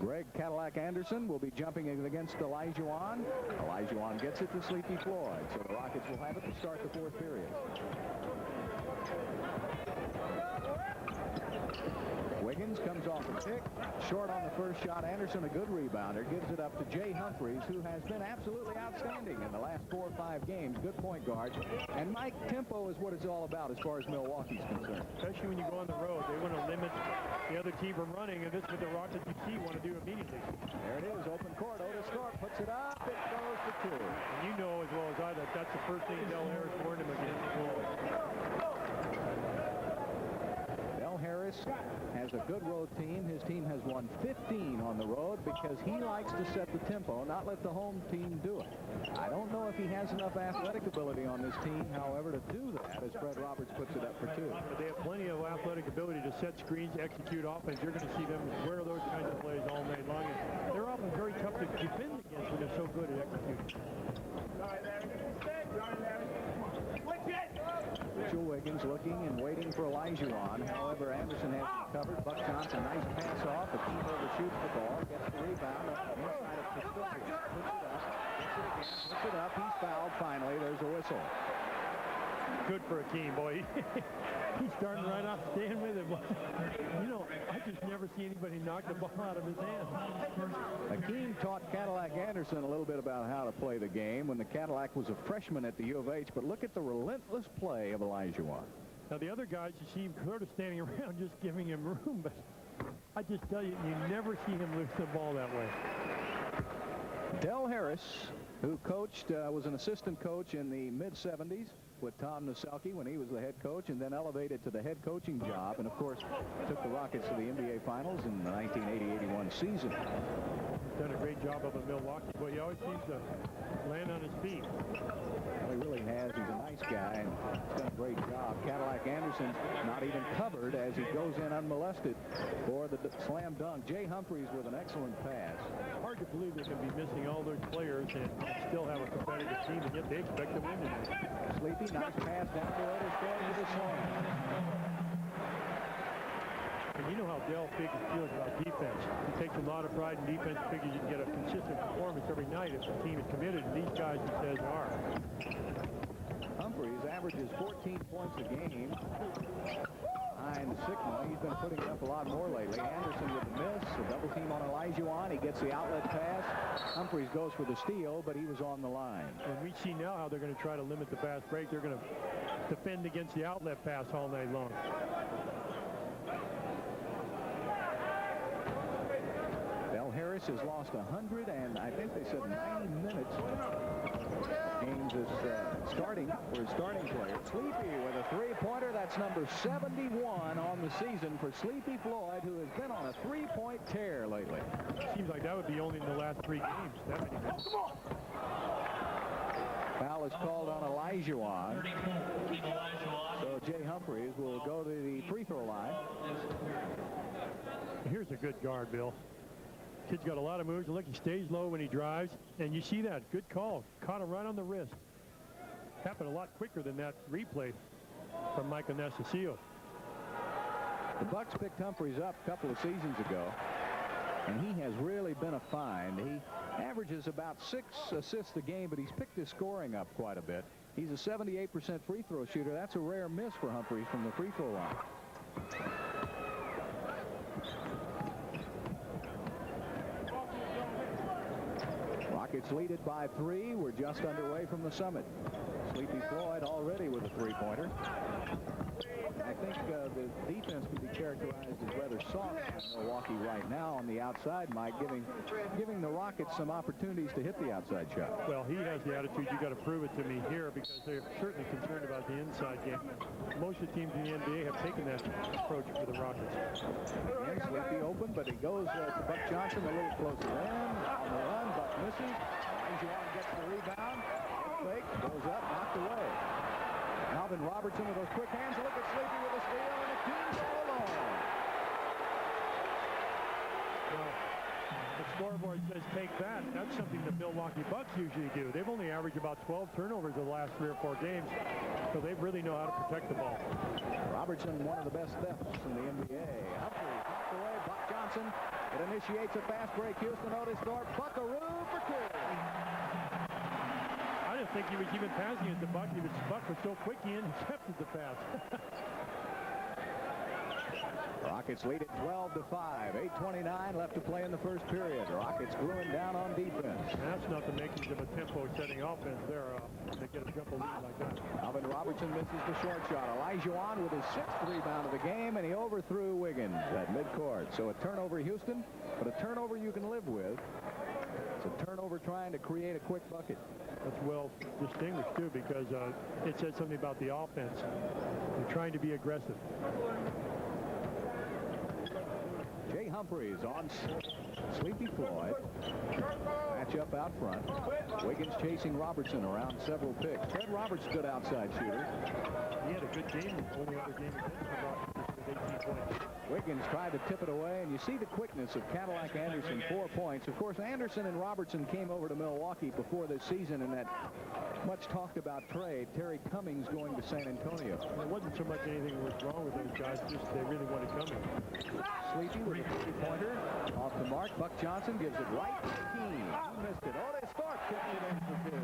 Greg Cadillac Anderson will be jumping against Olajuwon. Olajuwon gets it to Sleepy Floyd, so the Rockets will have it to start the fourth period. Wiggins comes off the pick, short on the first shot. Anderson, a good rebounder, gives it up to Jay Humphries, who has been absolutely outstanding in the last 4 or 5 games. Good point guard. And Mike, tempo is what it's all about as far as Milwaukee's concerned. Especially when you go on the road. They want to limit the other team from running, and this is what the Rockets want to do immediately. There it is, open court. Otis Thorpe puts it up. It goes for 2. And you know as well as I that that's the first thing Del Harris warned him against. Del Harris has a good road team. His team has won 15 on the road because he likes to set the tempo, not let the home team do it. I don't know if he has enough athletic ability on this team, however, to do that, as Fred Roberts puts it up for 2. But they have plenty of athletic ability to set screens, execute offense. You're going to see them wear those kinds of plays all night long. And they're often very tough to defend against when they're so good at executing. Mitchell Wiggins looking and waiting for Olajuwon. However, Anderson has him covered. Buck Johnson, nice pass off. Akeem overshoots the ball, gets the rebound up inside of Pacific. Puts it up. He's fouled finally. There's a whistle. Good for Akeem, boy. He's starting right off staying with him. You know, I just never see anybody knock the ball out of his hand. Akeem taught Cadillac Anderson a little bit about how to play the game when the Cadillac was a freshman at the U of H, but look at the relentless play of Olajuwon. Now, the other guys you see him sort of standing around just giving him room, but I just tell you, you never see him lose the ball that way. Del Harris, who coached, was an assistant coach in the mid-'70s with Tom Noselke when he was the head coach, and then elevated to the head coaching job, and of course took the Rockets to the NBA Finals in the 1980-81 season. Done a great job up in Milwaukee, but he always seems to land on his feet. Well, he really has. He's a nice guy, and he's done a great job. Cadillac Anderson's not even covered as he goes in unmolested for the slam dunk. Jay Humphries with an excellent pass. Hard to believe they can be missing all those players and still have a competitive team, and yet they expect to win tonight. Sleepy, nice pass down to Otis Thorpe with a slam. And you know how Del feels about defense. He takes a lot of pride in defense, figures you can get a consistent performance every night if the team is committed, and these guys, he says, are. Humphries averages 14 points a game. Behind Sigma, he's been putting up a lot more lately. Anderson with the miss, a double team on Olajuwon. He gets the outlet pass. Humphries goes for the steal, but he was on the line. And we see now how they're going to try to limit the fast break. They're going to defend against the outlet pass all night long. Del Harris has lost 100 and I think they said 90 minutes. James is starting for his starting player. Sleepy with a three-pointer. That's number 71 on the season for Sleepy Floyd, who has been on a three-point tear lately. Seems like that would be only in the last 3 games. That many minutes. Foul is called on Olajuwon. So Jay Humphries will go to the free throw line. Here's a good guard, Bill. Kid's got a lot of moves. Look, he stays low when he drives, and you see that. Good call. Caught him right on the wrist. Happened a lot quicker than that replay from Michael Nescasio. The Bucks picked Humphries up a couple of seasons ago, and he has really been a find. He averages about 6 assists a game, but he's picked his scoring up quite a bit. He's a 78% free throw shooter. That's a rare miss for Humphries from the free throw line. Rockets lead it by 3. We're just underway from the summit. Sleepy Floyd already with a three-pointer. I think the defense can be characterized as rather soft in Milwaukee right now on the outside, Mike, giving the Rockets some opportunities to hit the outside shot. Well, he has the attitude, you got to prove it to me here, because they're certainly concerned about the inside game. Most of the teams in the NBA have taken that approach for the Rockets. And Sleepy open, but he goes to Buck Johnson a little closer in. On the run, Buck misses. Olajuwon gets the rebound. Fake, goes up, knocked away. Alvin Robertson with those quick hands. Look at Sleepy with a steal, and the team still alone. Well, the scoreboard says take that. That's something the Milwaukee Bucks usually do. They've only averaged about 12 turnovers the last 3 or 4 games, so they really know how to protect the ball. Robertson, one of the best thefts in the NBA. Humphries knocked away. Buck Buck Johnson. It initiates a fast break. Houston, Otis Thorpe, buckaroo for two. I didn't think he was even passing it to Buck. Buck was so quick he intercepted the pass. Rockets lead it 12-5. 8:29 left to play in the first period. Rockets screwing down on defense. And that's not the makings of a tempo-setting offense there. They get a jump lead like that. Alvin Robertson misses the short shot. OLAJUWON with his 6th rebound of the game, and he overthrew Wiggins at midcourt. So a turnover, Houston, but a turnover you can live with. It's a turnover trying to create a quick bucket. That's well distinguished, too, because it says something about the offense. They're trying to be aggressive. Jay Humphreys on Sleepy Floyd. Match up out front. Wiggins chasing Robertson around several picks. Fred Roberts, good outside shooter. He had a good game. Only other game against the Rockets with 18 points. Wiggins tried to tip it away, and you see the quickness of Cadillac Anderson, 4 points. Of course, Anderson and Robertson came over to Milwaukee before this season in that much talked about trade. Terry Cummings going to San Antonio. There wasn't so much anything was wrong with those guys, just they really wanted Cummings. Sleepy with a 3-pointer. Off the mark, Buck Johnson gives it right to Keene. He missed it. Otis Thorpe kicked it in for two.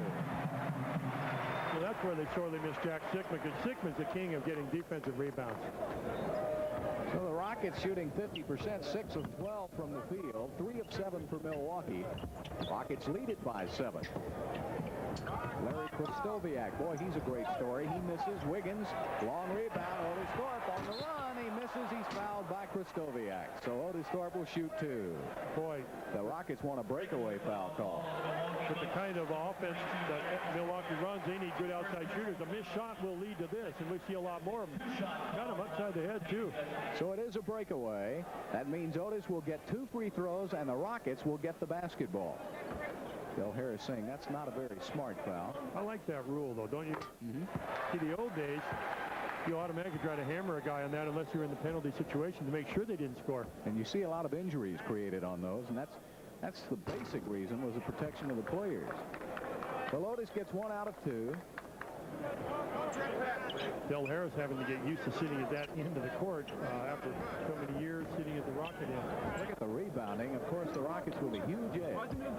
Well, that's where they sorely missed Jack Sickman, because Sickman's the king of getting defensive rebounds. So the Rockets shooting 50%, 6 of 12 from the field, 3 of 7 for Milwaukee. Rockets lead it by 7. Larry Kristoviak, boy, he's a great story. He misses. Wiggins, long rebound. Otis Thorpe on the run. He misses. He's fouled by Kristoviak. So Otis Thorpe will shoot 2. Boy, the Rockets want a breakaway foul call. With the kind of offense that Milwaukee runs, they need good outside shooters. A missed shot will lead to this, and we see a lot more of them. Got them upside the head, too. So it is a breakaway. That means Otis will get 2 free throws, and the Rockets will get the basketball. Bill Harris saying that's not a very smart foul. I like that rule, though, don't you? See, the old days, you automatically try to hammer a guy on that unless you're in the penalty situation to make sure they didn't score. And you see a lot of injuries created on those, and that's the basic reason, was the protection of the players. Well, Otis gets 1 out of 2. Bill Harris having to get used to sitting at that end of the court after so many years sitting at the Rocket end. Look at the rebounding. Of course, the Rockets with a huge edge. They're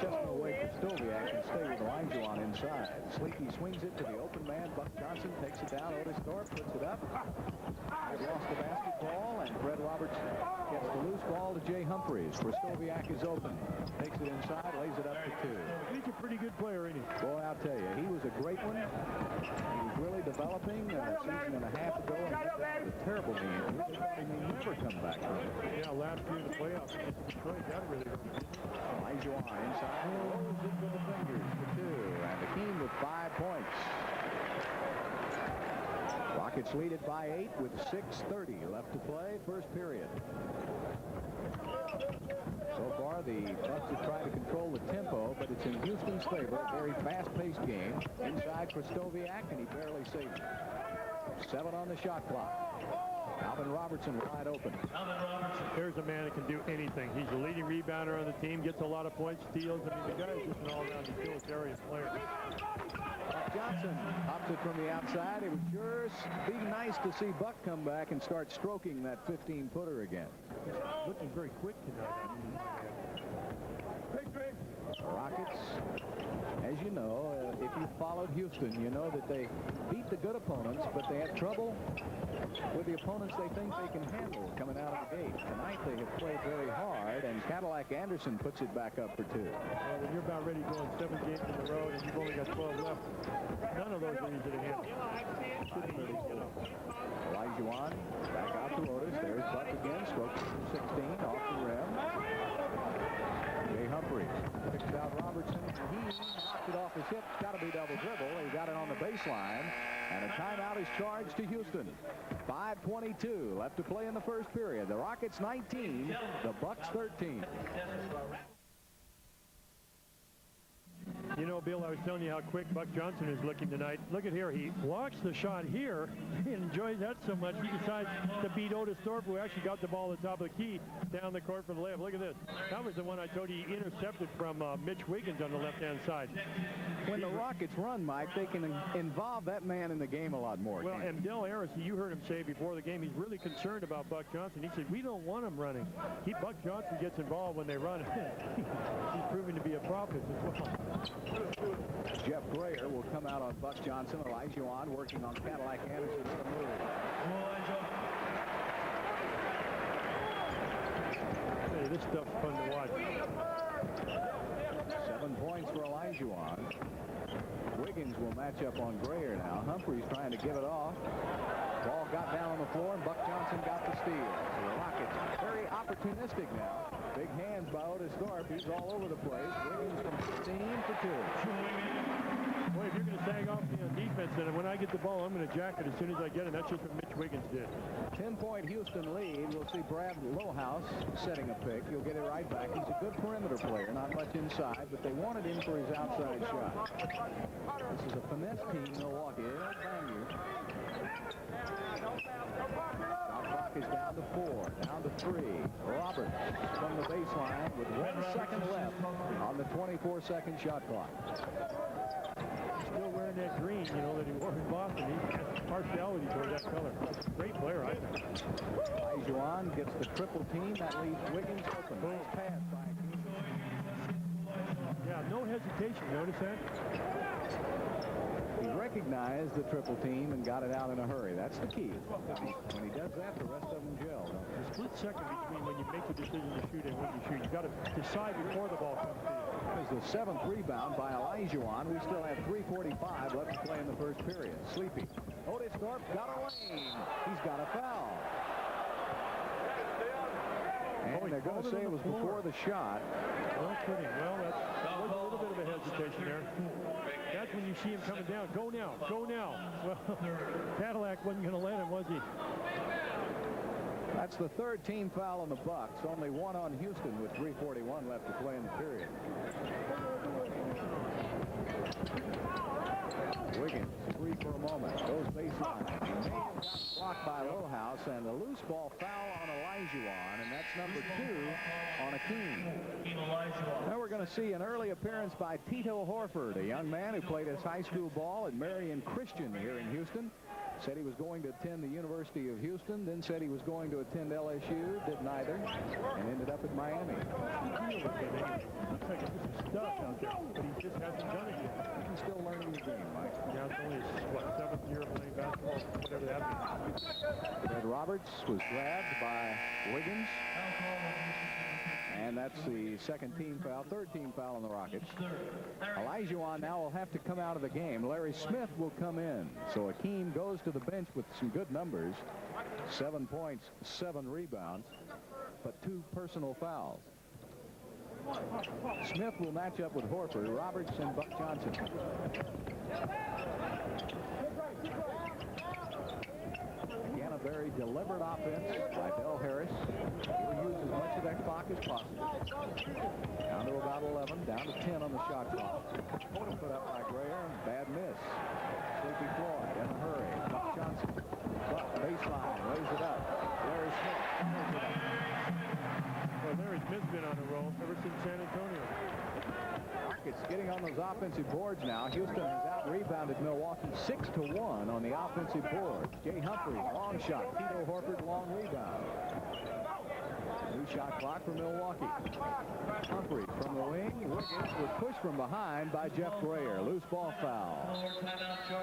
just going to wait for Stoviak and stay with OLAJUWON inside. Sleepy swings it to the open man. Buck Johnson takes it down. Otis Thorpe puts it up. They've lost the basketball, and Fred Roberts gets the loose ball to Jay Humphreys. Kristoviak is open. Takes it inside, lays it up for 2. He's a pretty good player, isn't he? Boy, I'll tell you, he was a great one. He was really developing a season and a half ago, and a terrible knee injury. They thought he may never come back from it. Yeah, last year in the playoffs against Detroit, that really hurt. OLAJUWON inside, rolls it with the fingers for 2, and the Keene with 5 points. Rockets lead it by 8 with 6:30 left to play, first period. So far, the Bucks have tried to control the tempo, but it's in Houston's favor. A very fast-paced game. Inside Kristoviak, and he barely saved it. 7 on the shot clock. Alvin Robertson wide open. There's a man that can do anything. He's the leading rebounder on the team, gets a lot of points, steals. I mean, the guy is just an all-around utilitarian player. Buck Johnson pops it from the outside. It would sure be nice to see Buck come back and start stroking that 15-footer again. Looking very quick tonight. The Rockets, as you know, if you followed Houston, you know that they beat the good opponents, but they have trouble with the opponents they think they can handle coming out of the gate. Tonight they have played very hard, and Cadillac Anderson puts it back up for 2. Well, when you're about ready going 7 games in a row and you've only got 12 left, none of those are easy to handle. OLAJUWON back out to Otis. There's Buck again, strokes 16 off the rim. Jay Humphreys picks out Robertson. He knocked it off his hip. Got to be double dribble. He got it on the baseline. And a timeout is charged to Houston. 5:22 left to play in the first period. The Rockets 19, the Bucks 13. You know, Bill, I was telling you how quick Buck Johnson is looking tonight. Look at here. He blocks the shot here. He enjoys that so much. He decides to beat Otis Thorpe, who actually got the ball at the top of the key down the court for the layup. Look at this. That was the one I told you he intercepted from Mitch Wiggins on the left-hand side. When the Rockets run, Mike, they can involve that man in the game a lot more. Well, and Del Harris, you heard him say before the game, he's really concerned about Buck Johnson. He said, we don't want him running. Buck Johnson gets involved when they run. He's proving to be a prophet as well. Jeff Grayer will come out on Buck Johnson. Olajuwon working on Cadillac Anderson's move. Hey, this stuff's fun to watch. 7 points for Olajuwon. Wiggins will match up on Grayer now. Humphreys trying to give it off. Ball got down on the floor, and Buck Johnson got the steal. So the Rockets very opportunistic now. Big hands by Otis Thorpe. He's all over the place. Wiggins from 15 for 2. Boy, if you're going to sag off me on defense, then when I get the ball, I'm going to jack it as soon as I get it. That's just what Mitch Wiggins did. 10-point Houston lead. We'll see Brad Lowhouse setting a pick. He'll get it right back. He's a good perimeter player, not much inside, but they wanted him for his outside shot. This is a finesse team, Milwaukee. They don't bang you. Shot clock is down to 4, down to 3. Roberts from the baseline with 1 second left on the 24-second shot clock. Still wearing that green, you know, that he wore in Boston. He has partiality toward that color. Great player, I think. Olajuwon gets the triple team. That leaves Wiggins open. Boom. Pass by Hakeem. Yeah, no hesitation. Notice that? He recognized the triple team and got it out in a hurry. That's the key. When he does that, the rest of them gel. The split second between when you make the decision to shoot and when you shoot. You've got to decide before the ball comes to you. There's the 7th rebound by Olajuwon. We still have 3:45 left to play in the first period. Sleepy. Otis Thorpe got a lane. He's got a foul. And they're going to say it was before the shot. No kidding. Well, that was a little bit of a hesitation there. That's when you see him coming down. Go now. Go now. Well, Cadillac wasn't going to let him, was he? That's the 3rd team foul on the Bucks. Only 1 on Houston with 3:41 left to play in the period. Wiggins, free for a moment. Goes baseline. He may have got blocked by Lowhouse, and a loose ball foul on Olajuwon, and that's number 2 on Hakeem. Now we're going to see an early appearance by Tito Horford, a young man who played his high school ball at Marion Christian here in Houston. Said he was going to attend the University of Houston, then said he was going to attend LSU, did neither, and ended up at Miami. Looks like it's just stuff out there, but he just hasn't done it yet. He's still learning the game, Mike. Yeah, it's only his, what, 7th year playing basketball, whatever that means. Fred Roberts was grabbed by Wiggins. And that's the 2nd team foul, 3rd team foul on the Rockets. Olajuwon now will have to come out of the game. Larry Smith will come in. So Hakeem goes to the bench with some good numbers. 7 points, 7 rebounds, but 2 personal fouls. Smith will match up with Horford, Roberts, and Buck Johnson. Again, a very deliberate offense by Del Harris. He'll use as much of that clock as possible. Down to about 11, down to 10 on the shot clock. Put up by Grayer, bad miss. Sleepy Floyd in a hurry. Buck Johnson. Buck baseline, lays it up. Larry Smith. Well, Larry Smith's been on a roll ever since San Antonio. Rockets getting on those offensive boards now. Houston has out-rebounded Milwaukee 6-1 on the offensive board. Jay Humphreys, long shot. Tito Horford, long rebound. New shot clock for Milwaukee. Humphreys from the wing. Wiggins was pushed from behind by Jeff Grayer. Loose ball foul.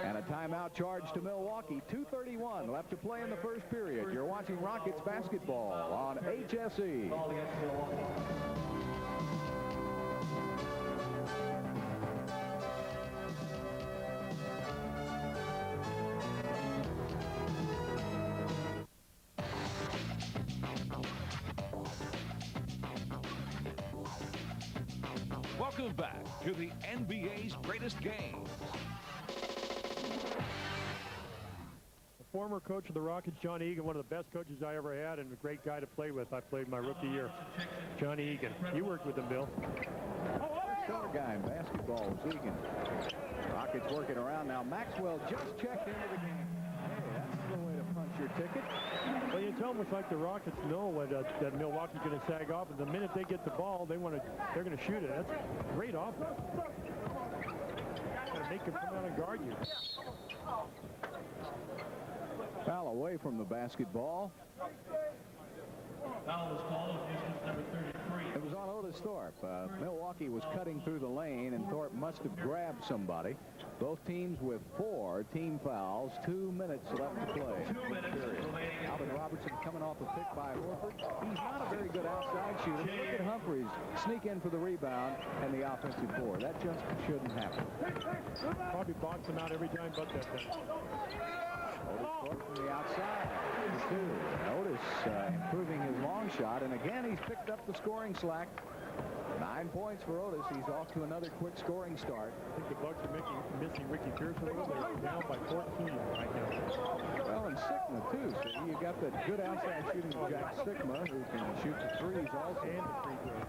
And a timeout charge to Milwaukee. 2:31 left to play in the first period. You're watching Rockets basketball on HSE. Welcome back to the NBA's greatest games. The former coach of the Rockets, John Egan, one of the best coaches I ever had and a great guy to play with. I played my rookie year. Johnny Egan. You worked with him, Bill. short guy in basketball, Egan. Rockets working around now. Maxwell just checked into the game. Hey, that's the way to punch your ticket. Well, it's almost like the Rockets know that Milwaukee's going to sag off, and the minute they get the ball, they're going to shoot it. That's great offense. Got to make them come out and guard you. Foul away from the basketball. Foul was called on Houston's number 33. It was on Otis Thorpe. Milwaukee was cutting through the lane, and Thorpe must have grabbed somebody. Both teams with 4 team fouls. 2 minutes left to play. 2 minutes remaining. Alvin Robertson coming off a pick by Horford. He's not a very good outside shooter. Look at Humphries sneak in for the rebound and the offensive board. That just shouldn't happen. Probably box him out every time but that time. Otis Thorpe from the outside. Otis improving his long shot, and again he's picked up the scoring slack. 9 points for Otis. He's off to another quick scoring start. I think the Bucks are missing Ricky Pierce a little. They're down by 14 right now. Well, and Sigma too. So you got that good outside shooting of Jack Sigma, who can shoot the threes also. And the free throws.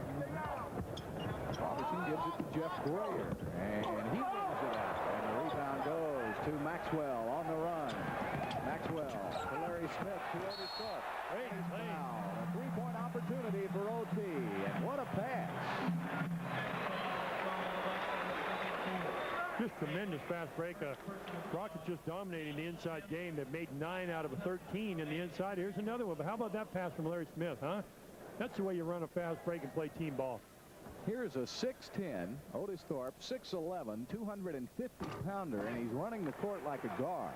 Robertson gives it to Jeff Grayer, and he brings it out. And the rebound goes to Maxwell on the run. Maxwell to Larry Smith to Otis Thorpe. Great play. A three-point opportunity for OT, and what a pass. Just tremendous fast break. Rockets just dominating the inside game. They've made 9 out of 13 in the inside. Here's another one. But how about that pass from Larry Smith, huh? That's the way you run a fast break and play team ball. Here's a 6'10", Otis Thorpe, 6'11", 250-pounder, and he's running the court like a guard.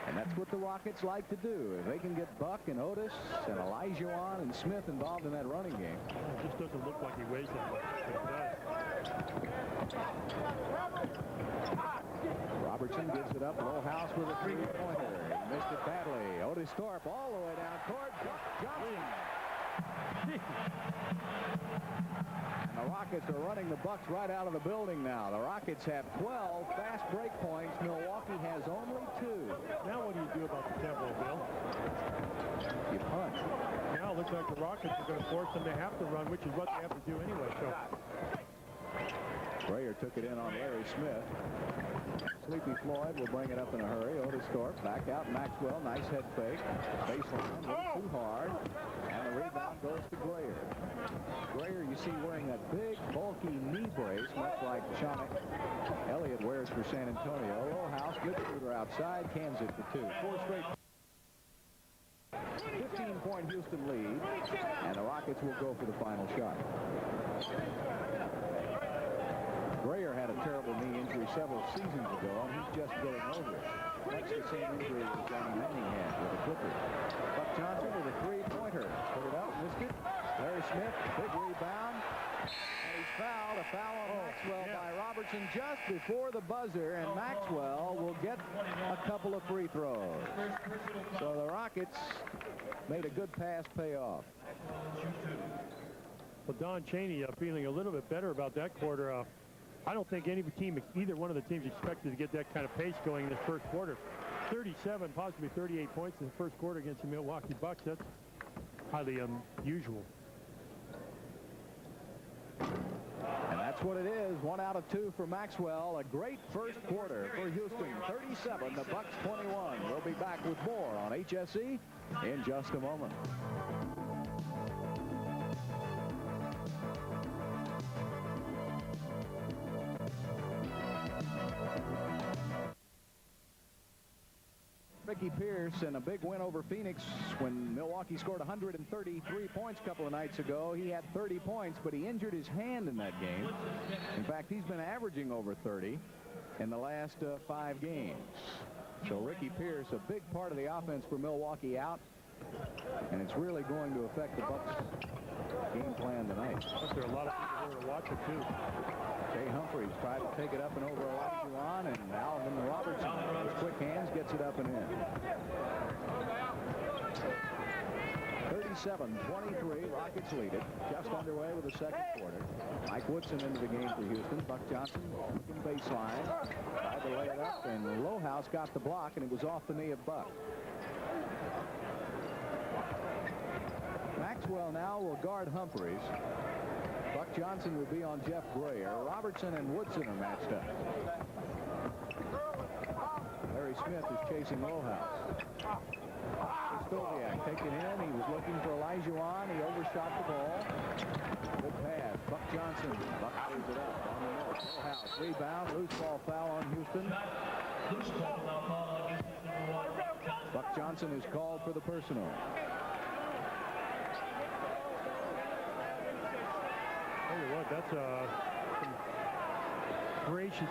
And that's what the Rockets like to do. If they can get Buck and Otis and OLAJUWON and Smith involved in that running game. It just doesn't look like he weighs that much, but it does. Robertson gives it up. Low house with a three-pointer. He missed it badly. Otis Thorpe all the way down court. Johnson. And the Rockets are running the Bucks right out of the building now. The Rockets have 12 fast break points. Milwaukee has only 2. Now what do you do about the tempo, Bill? You punt. Now it looks like the Rockets are going to force them to have to run, which is what they have to do anyway. So Grayer took it in on Larry Smith. Sleepy Floyd will bring it up in a hurry. Otis Thorpe back out. Maxwell, nice head fake. Baseline, a little too hard. And the rebound goes to Grayer. Grayer, you see, wearing that big, bulky knee brace, much like Sean Elliott wears for San Antonio. Low house, good shooter outside, cans it for 2. 4 straight. 15-point Houston lead, and the Rockets will go for the final shot. Grayer had a terrible knee injury several seasons ago, and he's just getting over it. That's the same injury that Johnny Manning had with the Clippers. Buck Johnson with a three-pointer. Put it up, missed it. Larry Smith, big rebound. And he's fouled. A foul on Maxwell by Robertson just before the buzzer, and Maxwell will get a couple of free throws. So the Rockets made a good pass pay off. Well, Don Chaney feeling a little bit better about that quarter. I don't think either one of the teams expected to get that kind of pace going in this first quarter. 37, possibly 38 points in the first quarter against the Milwaukee Bucks. That's highly unusual. And that's what it is. 1 out of 2 for Maxwell. A great first quarter for Houston. 37, the Bucks 21. We'll be back with more on HSE in just a moment. Ricky Pierce and a big win over Phoenix when Milwaukee scored 133 points a couple of nights ago. He had 30 points, but he injured his hand in that game. In fact, he's been averaging over 30 in the last 5 games. So Ricky Pierce, a big part of the offense for Milwaukee, out, and it's really going to affect the Bucks' game plan tonight. There are a lot of people here to watch it, too. Jay Humphries tried to take it up and over OLAJUWON, and Alvin Robertson with quick hands gets it up and in. 37-23, Rockets lead it. Just underway with the second quarter. Mike Woodson into the game for Houston. Buck Johnson looking baseline. Tried to lay it up, and Lowhouse got the block, and it was off the knee of Buck. Maxwell now will guard Humphries. Buck Buck Johnson will be on Jeff Grayer. Robertson and Woodson are matched up. Larry Smith is chasing Lohaus. Stoviak takes it in. He was looking for Olajuwon. He overshot the ball. Good pass. Buck Johnson. Buck clears it up on the middle. Lohaus rebound. Loose ball foul on Houston. Buck Johnson is called for the personal. Tell you what, that's some gracious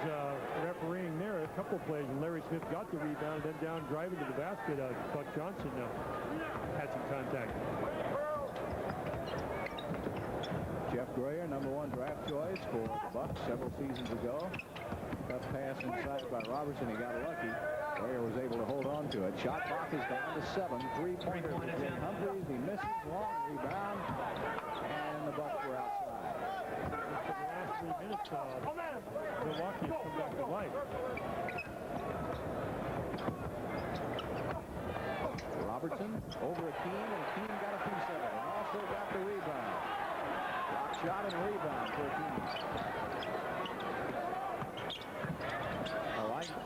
refereeing there. A couple of plays, and Larry Smith got the rebound, then down driving to the basket. Buck Johnson had some contact. Jeff Grayer, #1 draft choice for the Bucks several seasons ago. Tough pass inside by Robertson. He got lucky. Grayer was able to hold on to it. Shot clock is down to 7. Three-pointer for Jay Humphries. He misses. Long rebound. And the Bucks were outside. For the last 3 minutes, Milwaukee has come back to life. Robertson over Akeem, and Akeem got a piece of it. And also got the rebound. Block shot and rebound for Akeem.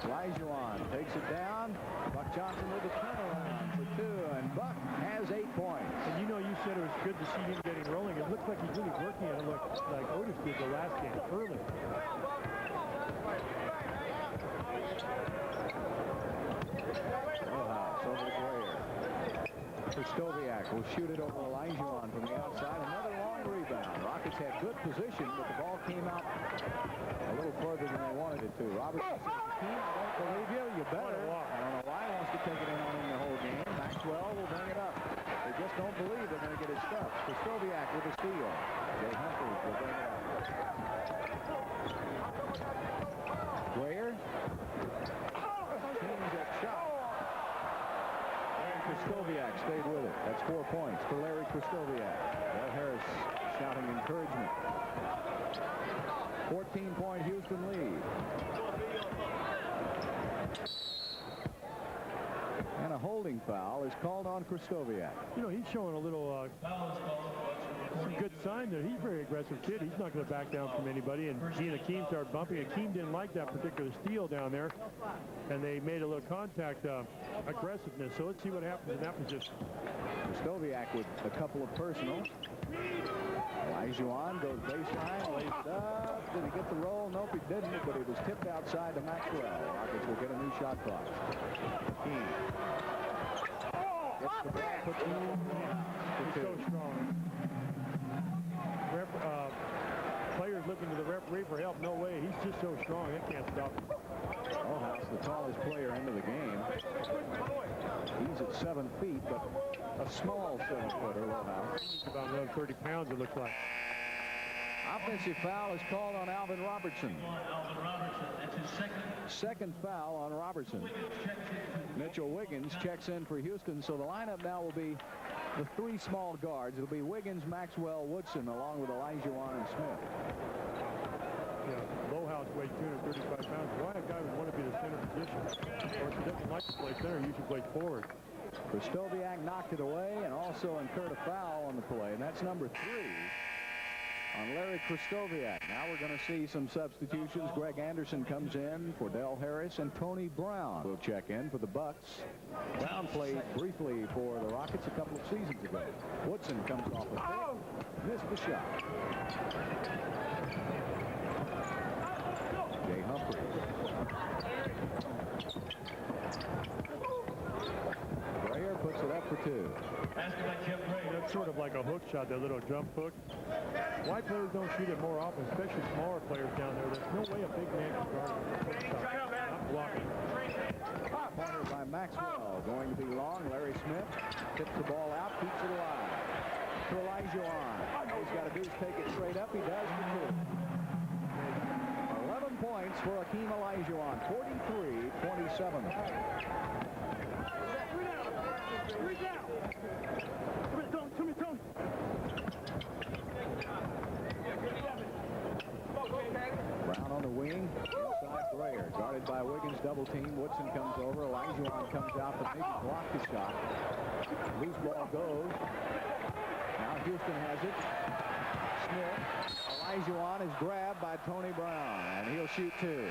Olajuwon takes it down. Buck Johnson with a turnaround for 2, and Buck has 8 points. And you know, you said it was good to see him getting rolling. It looks like he's really working at it like Otis did the last game early. Lohaus over to Grayer. Stoviak will shoot it over Olajuwon from the outside. Another long rebound. Rockets had good position, but the ball came out a little further than they wanted it to. Robertson says, "Team, I don't believe you. You better." I don't know why he wants to take it in on him the whole game. Maxwell will bring it up. They just don't believe they're going to get his stuff. Stoviak with a steal. Jay Humphries will bring it up. Grayer. Teams at shot. Krzysztofiak stayed with it. That's 4 points for Larry Krzysztofiak. Del Harris shouting encouragement. 14-point Houston lead. And a holding foul is called on Krzysztofiak. You know, he's showing a little some good sign there. He's a very aggressive kid. He's not going to back down from anybody. And he and Akeem started bumping. Akeem didn't like that particular steal down there. And they made a little contact aggressiveness. So let's see what happens in that position. Krzysztofiak with a couple of personals. Olajuwon goes baseline, lays it up. Did he get the roll? Nope, he didn't, but it was tipped outside to Maxwell. Rockets will get a new shot clock. Akeem gets the ball, puts it in. He's so strong. Players looking to the referee for help. No way. He's just so strong. They can't stop him. Lohaus, the tallest player into the game. He's at 7 feet, but a small 7-footer, Lohaus. He's about another 30 pounds, it looks like. Offensive foul is called on Alvin Robertson. That's his Second foul on Robertson. Mitchell Wiggins checks in for Houston, so the lineup now will be the 3 small guards. It'll be Wiggins, Maxwell, Woodson, along with Olajuwon and Smith. Yeah, Lohaus weighs 235 pounds. Why a guy would want to be the center position? Of course, he doesn't like to play center. He usually plays forward. Krzysztofiak knocked it away and also incurred a foul on the play, and that's number 3 on Larry Krzysztofiak. Now we're going to see some substitutions. Greg Anderson comes in for Del Harris, and Tony Brown will check in for the Bucks. Brown played briefly for the Rockets a couple of seasons ago. Woodson comes off a pick, missed the shot. Jay Humphries. Grayer puts it up for 2. That's sort of like a hook shot, that little jump hook. Why players don't shoot it more often, especially smaller players down there? There's no way a big man can guard a hook shot. Not blocking. Pointer by Maxwell, going to be long. Larry Smith tips the ball out, keeps it alive. To Olajuwon. All he's got to do is take it straight up. He does for 2. 11 points for Akeem Olajuwon. 43-27. Brown on the wing, inside Grayer, guarded by Wiggins, double team. Woodson comes over, Olajuwon comes out to maybe block the shot. Loose ball goes. Now Houston has it. Smith, Olajuwon is grabbed by Tony Brown, and he'll shoot two.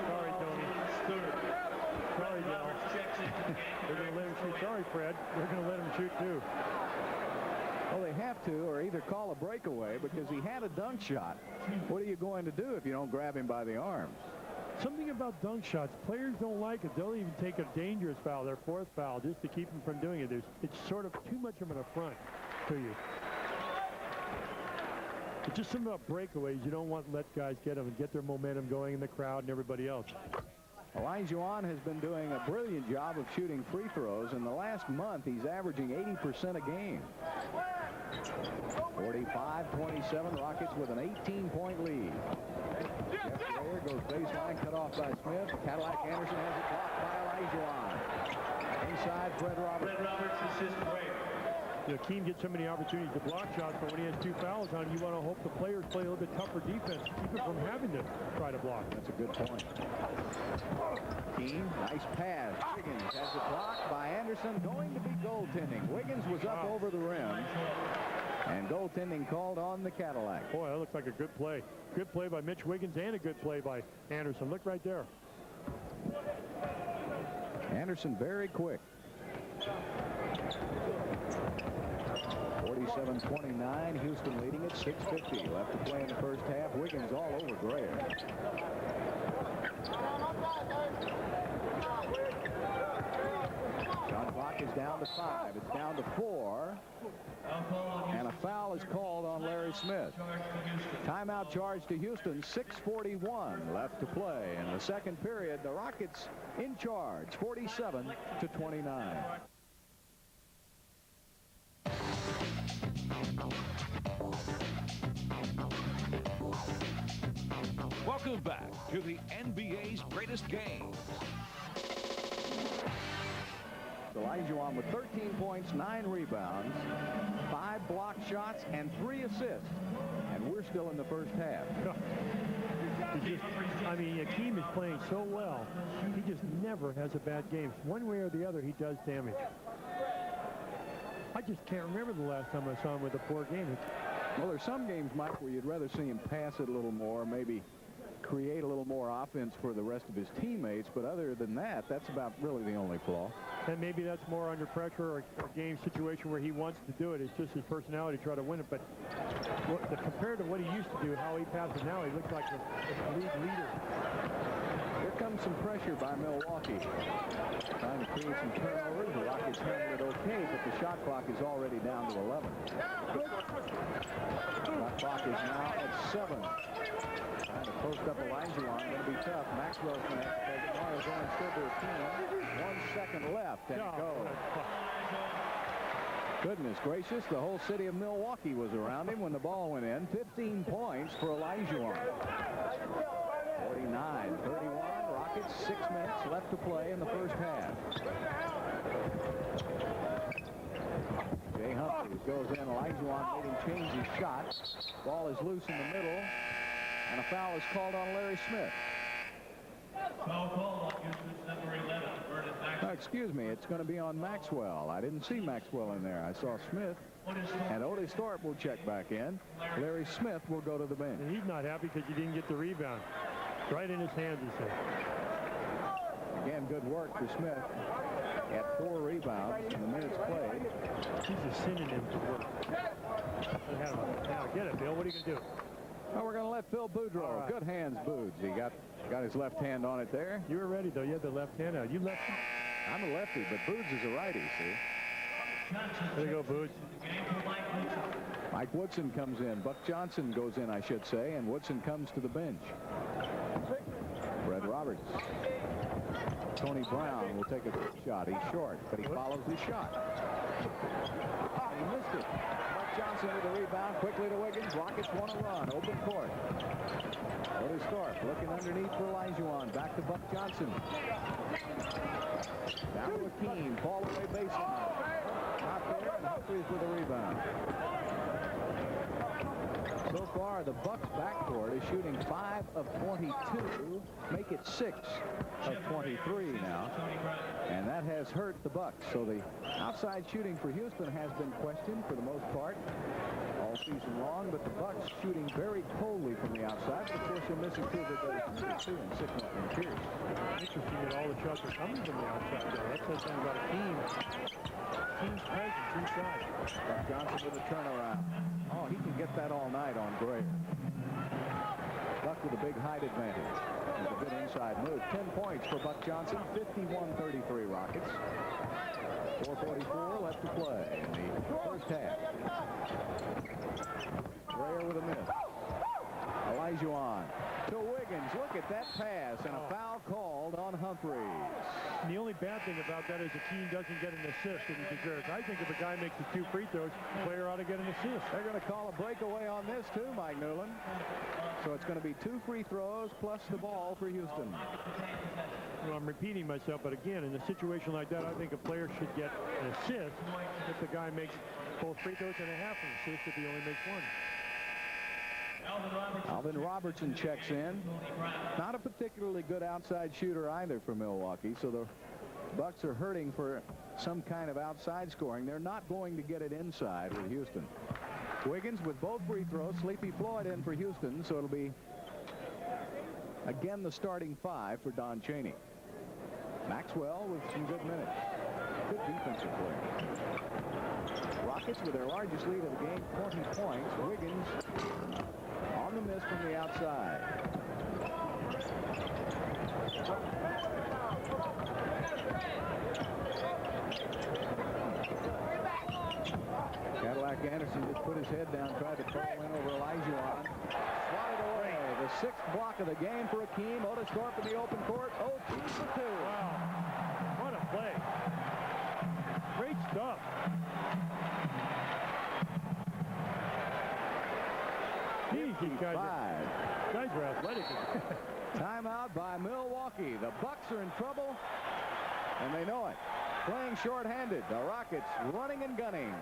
Sorry, Tony. Sorry, Del. They're going to let him shoot. Sorry, Fred. They're going to let him shoot two. Well, they have to, or either call a breakaway, because he had a dunk shot. What are you going to do if you don't grab him by the arms? Something about dunk shots, players don't like it. They'll even take a dangerous foul, their fourth foul, just to keep them from doing it. It's sort of too much of an affront to you. It's just something about breakaways. You don't want to let guys get them and get their momentum going in the crowd and everybody else. Olajuwon has been doing a brilliant job of shooting free throws. In the last month, he's averaging 80% a game. 45-27, Rockets with an 18-point lead. Jeff Rayer goes baseline, cut off by Smith. Cadillac Anderson has it blocked by Olajuwon. Inside, Fred Roberts. Fred Roberts assists Rayer. Keem gets so many opportunities to block shots, but when he has two fouls on, you want to hope the players play a little bit tougher defense to keep him from having to try to block. That's a good point. Keem, nice pass. Wiggins has it blocked by Anderson. Going to be goaltending. Wiggins was up over the rim. And goaltending called on the Cadillac. Boy, that looks like a good play. Good play by Mitch Wiggins and a good play by Anderson. Look right there. Anderson very quick. 47-29, Houston leading at 6:50 left to play in the first half. Wiggins all over Grayer. Shot clock is down to 5. It's down to 4. And a foul is called on Larry Smith. Timeout charge to Houston. 6:41 left to play. In the second period, the Rockets in charge, 47-29. Welcome back to the NBA's greatest game. Olajuwon with 13 points, 9 rebounds, 5 block shots, and 3 assists. And we're still in the first half. Keem is playing so well. He just never has a bad game. One way or the other, he does damage. I just can't remember the last time I saw him with a poor game. Well, there's some games, Mike, where you'd rather see him pass it a little more, maybe create a little more offense for the rest of his teammates. But other than that, that's about really the only flaw. And maybe that's more under pressure or a game situation where he wants to do it. It's just his personality to try to win it. But compared to what he used to do, how he passes now, he looks like a league leader. Here comes some pressure by Milwaukee. Trying to create some turnovers. The Rockets handle it okay, but the shot clock is already down to 11. Shot clock is now at 7. Trying to post up Olajuwon. Going to be tough. Maxwell's going to have to take it. Morris only still to a team. 1 second left, and it goes. Goodness gracious, the whole city of Milwaukee was around him when the ball went in. 15 points for Olajuwon. 49-31. Rockets, 6 minutes left to play in the first half. Jay Humphries goes in. Olajuwon made him change his shot. Ball is loose in the middle, and a foul is called on Larry Smith. Foul call on Houston's number 11, Vernon Maxwell. Excuse me, it's going to be on Maxwell. I didn't see Maxwell in there. I saw Smith, and Otis Thorpe will check back in. Larry Smith will go to the bench. And he's not happy because he didn't get the rebound. Right in his hands, he said. Again, good work for Smith at 4 rebounds in the minutes played. He's a synonym for work. Now get it, Bill. What are you going to do? Well, we're going to let Phil Boudreau. Right. Good hands, Boods. He got his left hand on it there. You were ready, though. You had the left hand out. You lefty? I'm a lefty, but Boods is a righty, see? There you go, Boods. Mike Woodson comes in. Buck Johnson goes in, I should say, and Woodson comes to the bench. Fred Roberts. Tony Brown will take a good shot. He's short, but he follows his shot. He missed it. Buck Johnson with the rebound. Quickly to Wiggins. Rockets want to run. Open court. Otis Thorpe looking underneath for Olajuwon. Back to Buck Johnson. Down to Keem. Ball away baseline. Not there, and Humphries with a rebound. So far, the Bucks backcourt is shooting 5 of 22, make it 6 of 23 now, and that has hurt the Bucks. So the outside shooting for Houston has been questioned for the most part all season long, but the Bucks shooting very coldly from the outside. Of course, you're missing 2 of their better shooters, too, in Sicknick and Pierce. Interesting that all the shots are coming from the outside, though. That says something about a team's presence inside. Buck Johnson with a turnaround. Oh, he can get that all night on Gray. Buck with a big height advantage. With a good inside move. 10 points for Buck Johnson. 51-33 Rockets. 4:44 left to play in the first half. Grayer with a miss. Olajuwon to Wiggins. Look at that pass and a foul called on Humphries. And the only bad thing about that is the team doesn't get an assist that he deserves. I think if a guy makes the 2 free throws, the player ought to get an assist. They're going to call a breakaway on this too, Mike Newland. So it's going to be 2 free throws plus the ball for Houston. Well, I'm repeating myself, but again, in a situation like that, I think a player should get an assist if the guy makes both free throws and a half an assist if he only makes 1. Alvin Robertson checks in. Not a particularly good outside shooter either for Milwaukee, so the Bucks are hurting for some kind of outside scoring. They're not going to get it inside with Houston. Wiggins with both free throws. Sleepy Floyd in for Houston, so it'll be again the starting 5 for Don Chaney. Maxwell with some good minutes. Good defensive play. Rockets with their largest lead of the game, 20 points. Wiggins on the miss from the outside. Cadillac Anderson just put his head down, tried to throw in over Olajuwon. Swatted away. The 6th block of the game for Akeem. Otis Thorpe in the open court. 0-2 for 2. Wow. What a play. Great stuff. These guys are athletic. Timeout by Milwaukee. The Bucks are in trouble, and they know it. Playing shorthanded. The Rockets running and gunning.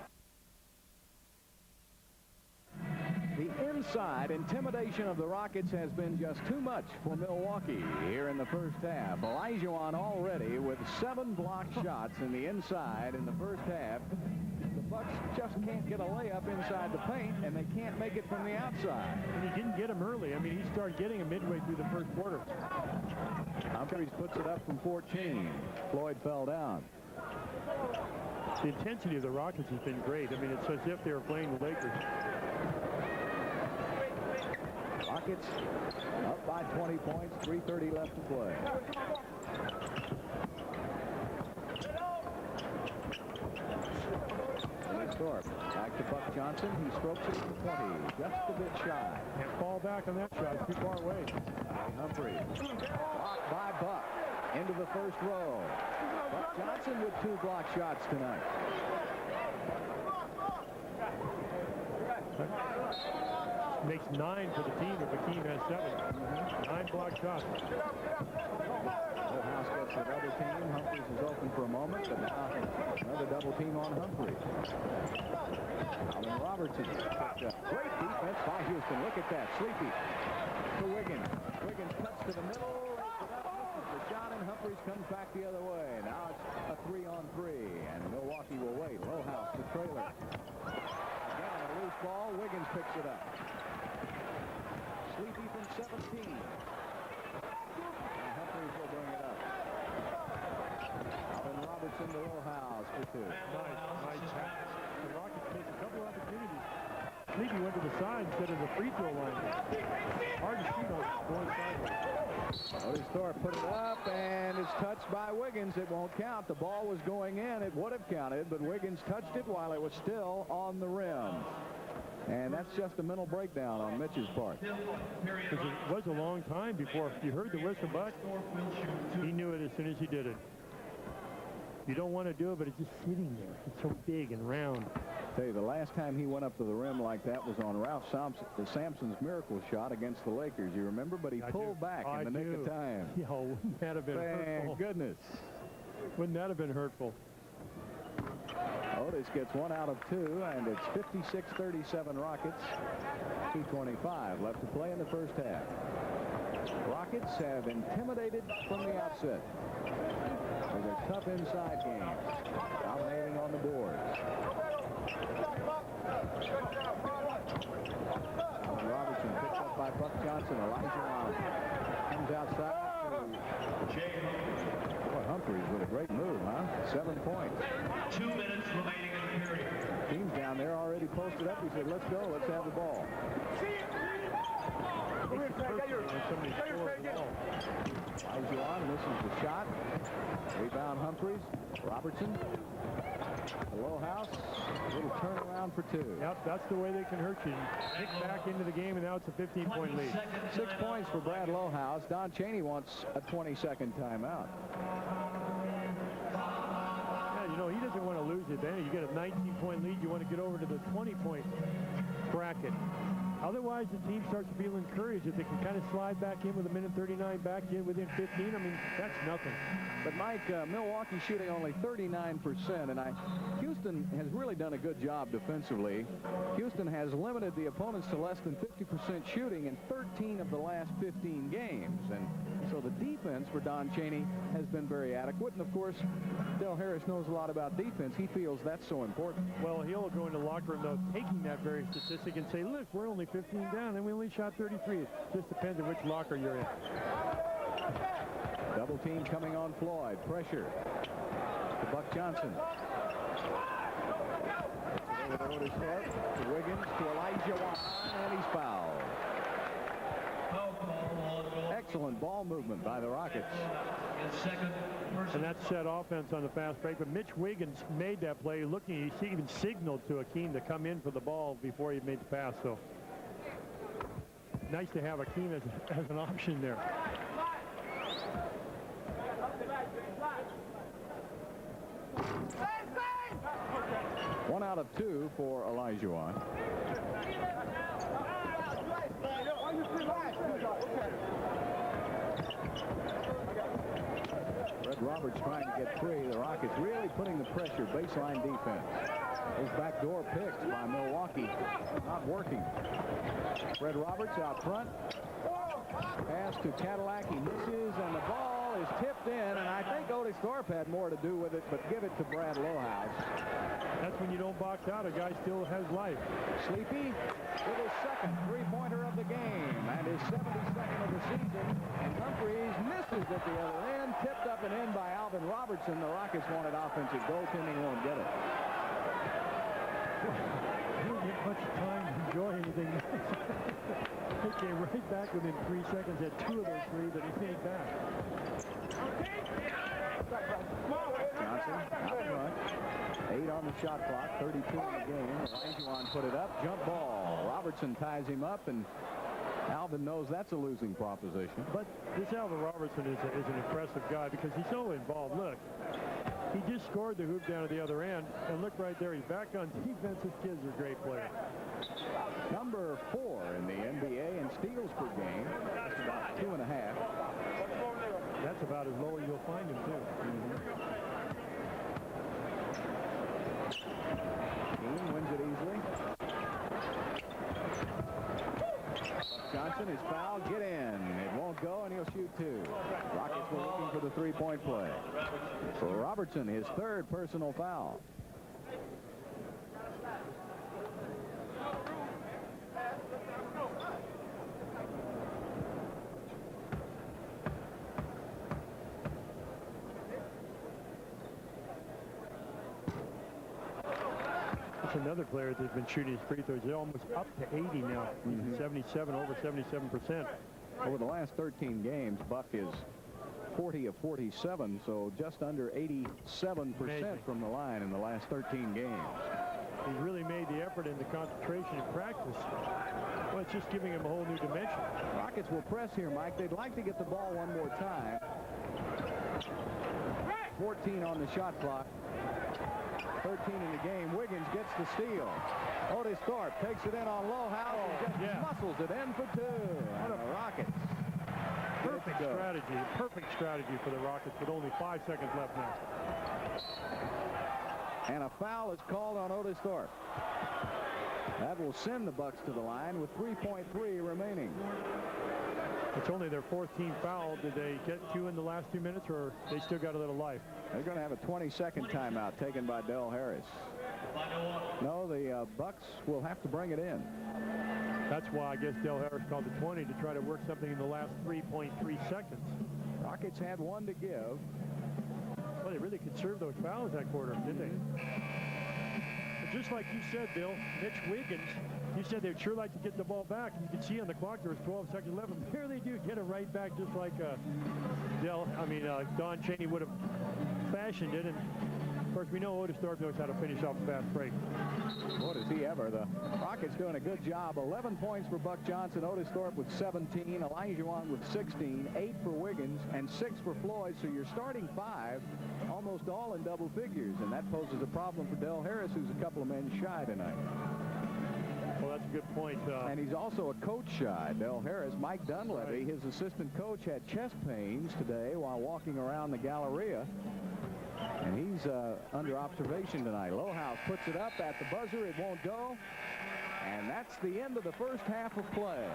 The inside intimidation of the Rockets has been just too much for Milwaukee here in the first half. Olajuwon already with 7 blocked shots in the inside in the first half. The Bucks just can't get a layup inside the paint, and they can't make it from the outside. And he didn't get him early. I mean, he started getting him midway through the first quarter. Humphries puts it up from 14. Floyd fell down. The intensity of the Rockets has been great. I mean, it's as if they were playing the Lakers. Rockets up by 20 points, 3:30 left to play. Thorpe back to Buck Johnson. He strokes it from 20, just a bit shy. Can't fall back on that shot. Too far away. Humphries blocked by Buck into the first row. Buck Johnson with 2 block shots tonight. Makes 9 for the team if Akeem has 7. 9 block shots. House gets the double team. Humphries is open for a moment, but now another double team on Humphries. Alvin Robertson. Great defense by Houston. Look at that. Sleepy to Wiggins. Wiggins cuts to the middle. Misses the shot, and Humphries comes back the other way. Now it's a 3-on-3, and Milwaukee will wait. Lowhouse the trailer. Again, a loose ball. Wiggins picks it up. Sleepy from 17. And Humphries will bring it up. Alvin Robertson to Lowhouse for 2. Nice pass. The Rockets missed a couple opportunities. Sleepy went to the side instead of the free throw line. Hard to see those going sideways. Otis Thorpe put it up, and it's touched by Wiggins. It won't count. The ball was going in. It would have counted, but Wiggins touched it while it was still on the rim. And that's just a mental breakdown on Mitch's part. Because it was a long time before you heard the whistle, but he knew it as soon as he did it. You don't want to do it, but it's just sitting there. It's so big and round. I tell you, the last time he went up to the rim like that was on Ralph Sampson's miracle shot against the Lakers. You remember? But he pulled back in the nick of time. Yeah, wouldn't that have been hurtful? Thank goodness. Wouldn't that have been hurtful? Otis Otis gets 1 out of 2, and it's 56-37 Rockets. 2:25 left to play in the first half. Rockets have intimidated from the outset with a tough inside game, dominating on the boards. Robertson picked up by Buck Johnson. Olajuwon comes outside to boy, Humphries with a great move, huh? 7 points. 2 minutes remaining in the period. Team's down there already posted up. He said, let's go, let's have the ball. Olajuwon misses the shot. Rebound Humphries. Robertson. The low house. A little turnaround for 2. Yep, that's the way they can hurt you. Kick back into the game, and now it's a 15-point lead. 6 points for Brad Lowhouse. Don Chaney wants a 20-second timeout. Yeah, you know, he doesn't want to lose the advantage. You get a 19-point lead. You want to get over to the 20-point bracket. Otherwise, the team starts to feel encouraged if they can kind of slide back in with a minute 39 back in within 15. I mean, that's nothing. But, Mike, Milwaukee shooting only 39%, and Houston has really done a good job defensively. Houston has limited the opponents to less than 50% shooting in 13 of the last 15 games. And so the defense for Don Chaney has been very adequate. And, of course, Del Harris knows a lot about defense. He feels that's so important. Well, he'll go into the locker room, though, taking that very statistic and say, look, we're only 15 down, and we only shot 33. It just depends on which locker you're in. Double team coming on Floyd. Pressure to Buck Johnson. Over to Otis Thorpe, to Wiggins, to Olajuwon, and he's fouled. Excellent ball movement by the Rockets. And that's set offense on the fast break. But Mitch Wiggins made that play. Looking, he even signaled to Akeem to come in for the ball before he made the pass. So nice to have Akeem as an option there. One out of 2 for Olajuwon. Red Roberts trying to get free. The Rockets really putting the pressure. Baseline defense. Those backdoor picks by Milwaukee not working. Red Roberts out front. Pass to Cadillac. He misses, and the ball is tipped in, and I think Otis Thorpe had more to do with it, but give it to Brad Lowhouse. That's when you don't box out. A guy still has life. Sleepy with his second three-pointer of the game and his 72nd of the season. And Humphries misses at the other end. Tipped up and in by Alvin Robertson. The Rockets wanted offensive goaltending, won't get it. He didn't get much time to enjoy anything. He came right back within 3 seconds. Had 2 of those 3 that he made back. Johnson out front. 8 on the shot clock, 32 in the game. Olajuwon put it up, jump ball. Robertson ties him up, and Alvin knows that's a losing proposition. But this Alvin Robertson is an impressive guy because he's so involved. Look, he just scored the hoop down at the other end, and look right there, he's back on defense. His kid's a great player. Number 4 in the NBA in steals per game. That's about 2.5. That's about as low as you'll find him, too. Keane wins it easily. Johnson is fouled. Get in. It won't go, and he'll shoot 2. Rockets were looking for the three-point play. For Robertson, his 3rd personal foul. Another player that's been shooting his free throws. They're almost up to 80 now. 77, over 77%. Over the last 13 games, Buck is 40 of 47, so just under 87% from the line in the last 13 games. He's really made the effort into concentration and practice. Well, it's just giving him a whole new dimension. Rockets will press here, Mike. They'd like to get the ball one more time. 14 on the shot clock. 13 in the game. Wiggins gets the steal. Otis Thorpe takes it in on Lowhouse and just muscles it in for 2. And the Rockets. Perfect strategy. Perfect strategy for the Rockets with only 5 seconds left now. And a foul is called on Otis Thorpe. That will send the Bucks to the line with 3.3 remaining. It's only their 4th team foul. Did they get 2 in the last 2 minutes, or they still got a little life? They're going to have a 20-second timeout taken by Del Harris. No, the Bucks will have to bring it in. That's why I guess Del Harris called the 20 to try to work something in the last 3.3 seconds. Rockets had 1 to give. Well, they really conserved those fouls that quarter, didn't they? But just like you said, Bill, Mitch Wiggins, you said they'd sure like to get the ball back. You can see on the clock there was 12 seconds left. And there they do get it right back, just like Don Chaney would have fashioned it. And of course, we know Otis Thorpe knows how to finish off a fast break. Boy, does he ever. The Rockets doing a good job. 11 points for Buck Johnson. Otis Thorpe with 17. Olajuwon with 16. 8 for Wiggins and 6 for Floyd. So you're starting 5, almost all in double figures. And that poses a problem for Del Harris, who's a couple of men shy tonight. Well, that's a good point. And he's also a coach shy. Del Harris, Mike Dunleavy, right. His assistant coach, had chest pains today while walking around the Galleria. And he's under observation tonight. Lohaus puts it up at the buzzer. It won't go. And that's the end of the first half of play.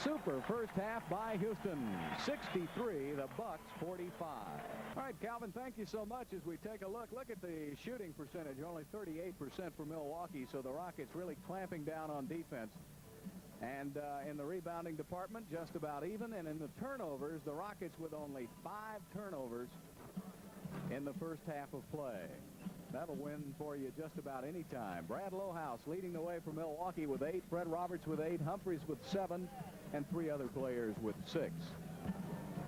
Super first half by Houston. 63, the Bucks 45. All right, Calvin, thank you so much. As we take a look at the shooting percentage. Only 38% for Milwaukee. So the Rockets really clamping down on defense. And in the rebounding department, just about even. And in the turnovers, the Rockets with only 5 turnovers in the first half of play. That'll win for you just about any time. Brad Lohaus leading the way for Milwaukee with 8. Fred Roberts with 8. Humphries with 7. And 3 other players with 6.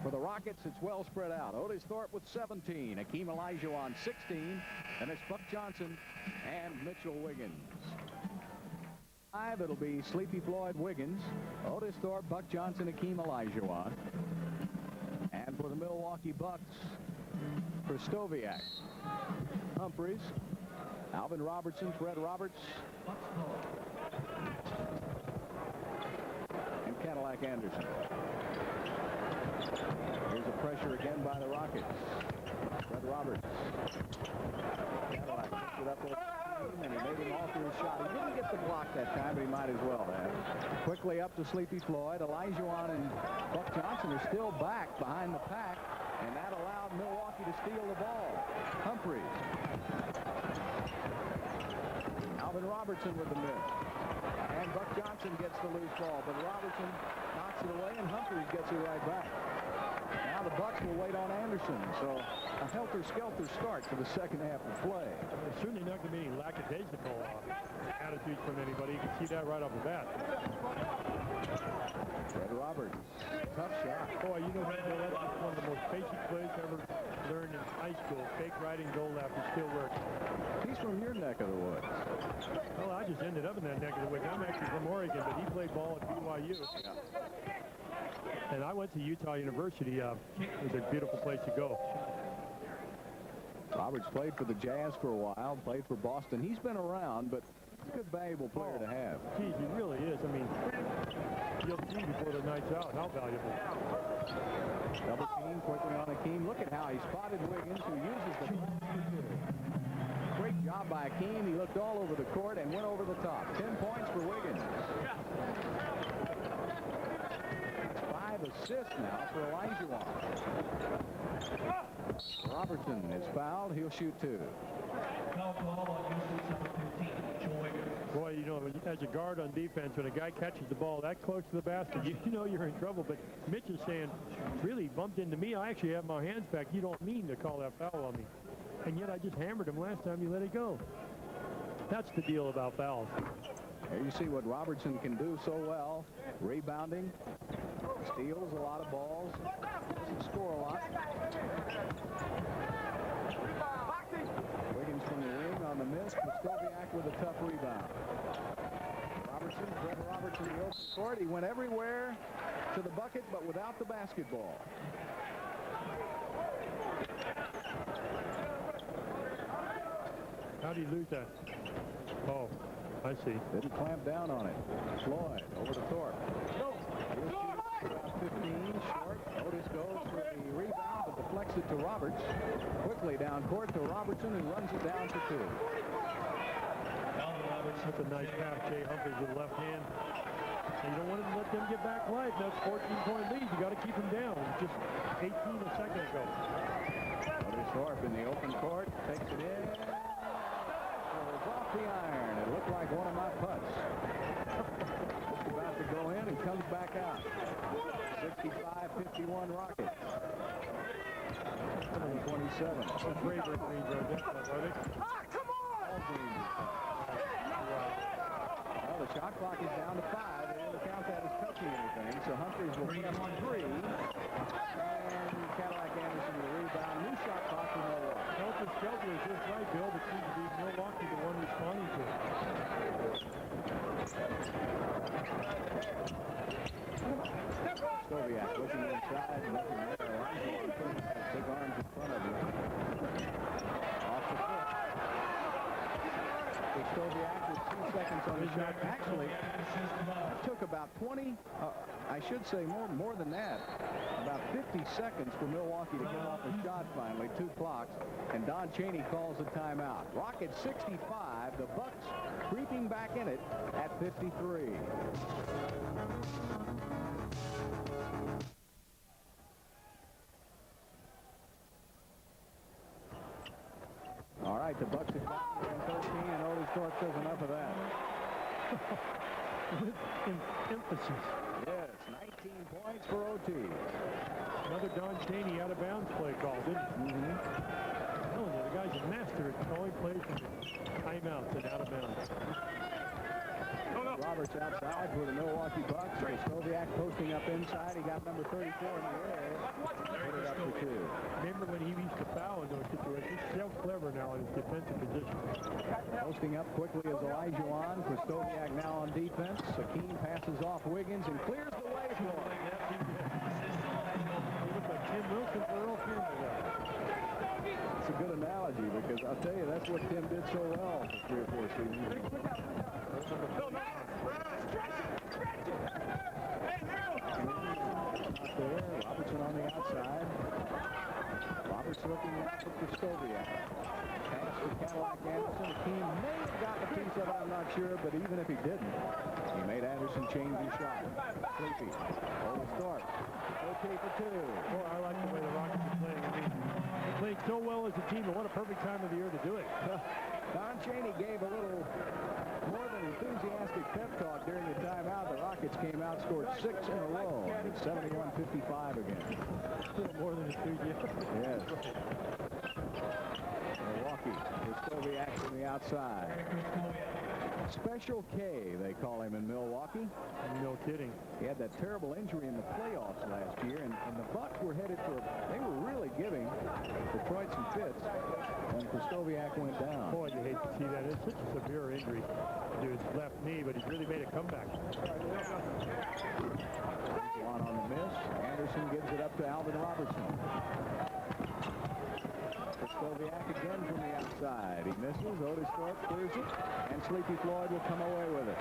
For the Rockets, it's well spread out. Otis Thorpe with 17. Hakeem Olajuwon 16. And it's Buck Johnson and Mitchell Wiggins. 5, it'll be Sleepy Floyd, Wiggins, Otis Thorpe, Buck Johnson, Hakeem Olajuwon. And for the Milwaukee Bucks, Krzysztofiak, Humphries, Alvin Robertson, Fred Roberts, and Cadillac Anderson. Here's a pressure again by the Rockets. Fred Roberts. Cadillac picks it up with and he made him alter his shot. He didn't get the block that time, but he might as well have. Quickly up to Sleepy Floyd. Olajuwon and Buck Johnson are still back behind the pack, and that allowed Milwaukee to steal the ball. Humphries. Alvin Robertson with the miss. And Buck Johnson gets the loose ball, but Robertson knocks it away, and Humphries gets it right back. Now the Bucks will wait on Anderson, so a helter-skelter start for the second half of play. There's certainly not going to be any lackadaisical attitudes from anybody. You can see that right off the bat. Fred Roberts, tough shot. Boy, you know, that's one of the most basic plays ever learned in high school. Fake riding goal after still works. He's from your neck of the woods. Well, I just ended up in that neck of the woods. I'm actually from Oregon, but he played ball at BYU. And I went to Utah University. It was a beautiful place to go. Roberts played for the Jazz for a while, played for Boston. He's been around, but he's a good, valuable player to have. Geez, he really is. I mean, you'll see before the night's out how valuable. Double team, quickly on Hakeem. Look at how he spotted Wiggins, who uses the... Great job by Hakeem. He looked all over the court and went over the top. 10 points for Wiggins. 5 assists now for Olajuwon. Robertson is fouled. He'll shoot 2. Boy, you know, as a guard on defense, when a guy catches the ball that close to the basket, you know you're in trouble. But Mitch is saying, really bumped into me. I actually have my hands back. You don't mean to call that foul on me. And yet I just hammered him last time you let it go. That's the deal about fouls. There you see what Robertson can do so well. Rebounding, steals a lot of balls, doesn't score a lot. Wiggins from the wing on the miss. Krzysztofiak with a tough rebound. Robertson, Fred Robertson, the open court. He went everywhere to the bucket, but without the basketball. How do you lose that? Oh, I see. Didn't clamp down on it. Floyd over to Thorpe. He'll shoot about 15, short. Otis goes for the rebound, but deflects it to Roberts. Quickly down court to Robertson, who runs it down for 2. That's a nice pass, Jay Humphries with the left hand. And you don't want to let them get back life. That's 14-point lead. You got to keep them down. Just 18 a second ago. Otis Thorpe in the open court, takes it in. Goes off the iron. It looked like one of my putts. Just about to go in and comes back out. 65-51 Rockets. 27. That's bravery greens right there, are they? Come on! Well, the shot clock is down to 5. They didn't count that as touching anything, so Humphries will put up 3. And Cadillac Anderson will rebound. New shot clock for Milwaukee. Helter Skelter is just right, Bill, but seems to be Milwaukee the one responding to it. Stoviak looking inside, nothing there. Big arms in front of him. Off the foot. Stoviak with 2 seconds on his shot. Actually, that took about 20, I should say more than that. About 50 seconds for Milwaukee to get off a shot finally, 2 clocks, and Don Chaney calls the timeout. Rockets 65, the Bucks creeping back in it at 53. All right, the Bucks have got 13, and Otis Thorpe says enough of that. With emphasis. Yes, 19 points for OT. Another Don Chaney out of bounds play call, didn't he? Oh, the guy's a master at calling plays from timeouts and out of bounds. Roberts outside for the Milwaukee Bucks. Stoviak posting up inside. He got number 34 in the air. Put it up for 2. Remember when he used to foul in those situations? He's so clever now in his defensive position. Posting up quickly is OLAJUWON. Stoviak now on defense. Hakeem passes off Wiggins and clears the way for him. He looked like Tim Wilson for Earl Campbell there. It's a good analogy because I'll tell you, that's what Tim did so well for 3 or 4 seasons. There, Robertson on the outside. Roberts looking out for Stoviak. Pass to Cadillac Anderson. Hakeem may have gotten a piece of it, I'm not sure, but even if he didn't, he made Anderson change his shot. Sleepy. Otis Thorpe. Okay for 2. Boy, I like the way the Rockets are playing. I mean, they're playing so well as a team, and what a perfect time of the year to do it. Don Chaney gave a little more than enthusiastic pep talk during the timeout. The Rockets came out, scored 6 in a row. It's 71-55 again. Still more than enthusiastic. Yes. Milwaukee with Stoviak from the outside. Special K, they call him in Milwaukee. No kidding. He had that terrible injury in the playoffs last year, and the Bucks were headed for, they were really giving Detroit some fits when Stoviak went down. Boy, you hate to see that. It's such a severe injury to his left knee, but he's really made a comeback. One on the miss. Anderson gives it up to Alvin Robertson. Stoviak again from the outside. He misses. Otis Thorpe clears it, and Sleepy Floyd will come away with it.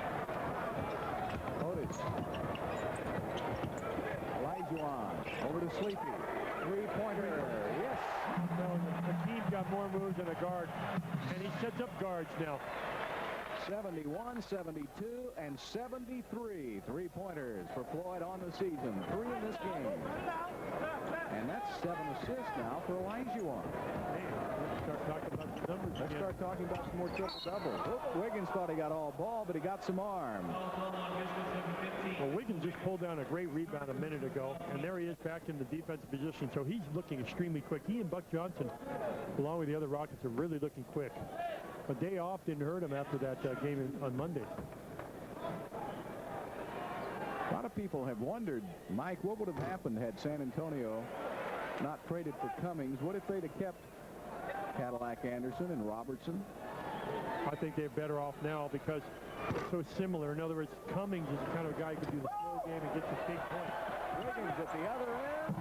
Otis. OLAJUWON over to Sleepy. 3-pointer. Yes. No, Hakeem got more moves than a guard, and he sets up guards now. 71, 72, and 73 3-pointers for Floyd on the season. 3 in this game. And that's 7 assists now for OLAJUWON. Let's start talking about the numbers Let's again. start talking about some more triple-doubles. Wiggins thought he got all ball, but he got some arm. Well, Wiggins just pulled down a great rebound a minute ago, and there he is back in the defensive position, so he's looking extremely quick. He and Buck Johnson, along with the other Rockets, are really looking quick. A day off didn't hurt him after that game on Monday. A lot of people have wondered, Mike, what would have happened had San Antonio not traded for Cummings? What if they'd have kept Cadillac Anderson and Robertson? I think they're better off now because they're so similar. In other words, Cummings is the kind of guy who can do the slow game and get the big points. Wiggins at the other end.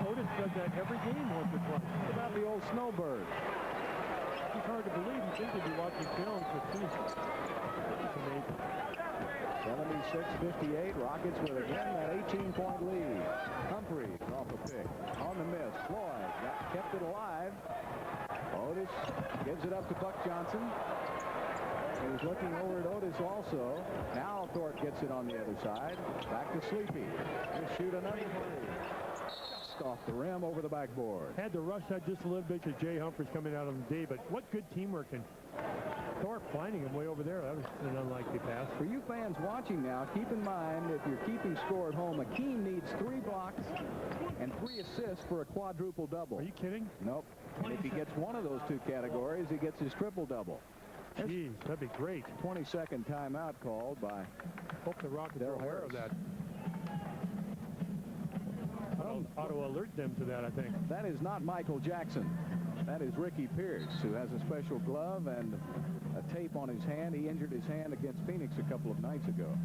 Otis does that every game once or twice. What about the old snowbird? It's hard to believe. You think they'd be watching films with him. It's amazing. 76-58. Rockets with again that 18-point lead. Humphreys off a pick. On the miss. Floyd kept it alive. Otis gives it up to Buck Johnson. He's looking over at Otis also. Now Thorpe gets it on the other side. Back to Sleepy. He'll shoot another three. Just off the rim over the backboard. Had to rush that just a little bit because Jay Humphreys coming out on the day, but what good teamwork. And Thorpe finding him way over there. That was an unlikely pass. For you fans watching now, keep in mind if you're keeping score at home, Akeem needs 3 blocks and 3 assists for a quadruple double. Are you kidding? Nope. And if he gets one of those 2 categories, he gets his triple double. Jeez, that'd be great. 20-second timeout called by Hope the Rockets are aware of that. Ought to alert them to that, I think. That is not Michael Jackson. That is Ricky Pierce, who has a special glove and a tape on his hand. He injured his hand against Phoenix a couple of nights ago.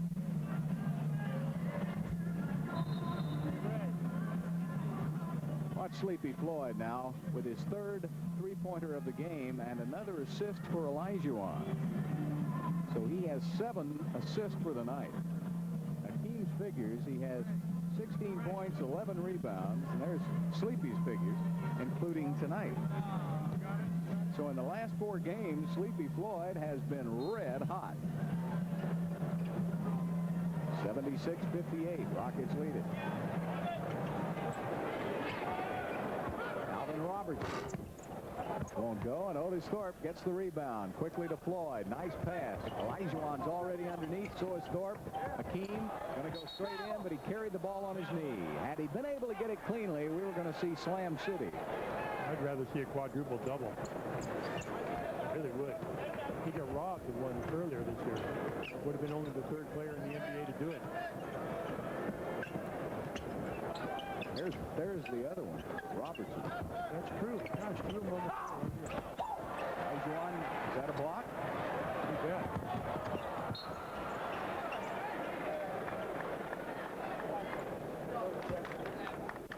Watch Sleepy Floyd now with his 3rd three-pointer of the game and another assist for Olajuwon. So he has 7 assists for the night. Akeem's figures, he has 16 points, 11 rebounds, and there's Sleepy's figures, including tonight. So in the last 4 games, Sleepy Floyd has been red hot. 76-58, Rockets lead it. Alvin Roberts won't go, and Otis Thorpe gets the rebound. Quickly to Floyd. Nice pass. Olajuwon's already underneath, so is Thorpe. Akeem going to go straight in, but he carried the ball on his knee. Had he been able to get it cleanly, we were going to see Slam City. I'd rather see a quadruple double. I really would. He got robbed of one earlier this year. Would have been only the 3rd player in the NBA to do it. There's the other one, Robertson. That's true. Gosh, 2 moments. Olajuwon, is that a block? You bet.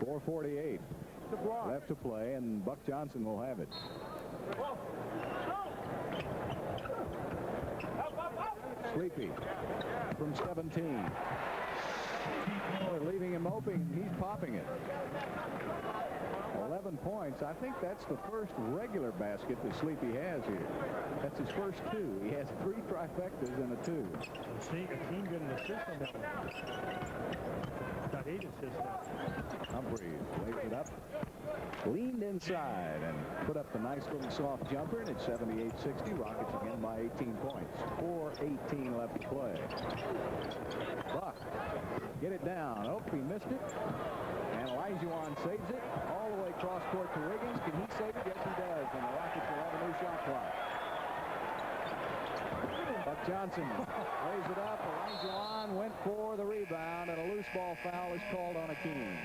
.448 left to play, and Buck Johnson will have it. Sleepy from 17. They're leaving him open. He's popping it. 11 points. I think that's the first regular basket that Sleepy has here. That's his first 2. He has 3 trifectas and a 2. Akeem got an assist on that one. Got 8 assists now. Humphreys lays it up. Leaned inside and put up the nice little soft jumper, and it's 78-60. Rockets again by 18 points. 4:18 left to play. Buck, get it down. Oh, he missed it. And Olajuwon saves it all the way cross court to Wiggins. Can he save it? Yes, he does. And the Rockets will have a new shot clock. Buck Johnson lays it up. Olajuwon went for the rebound, and a loose ball foul is called on Akeem.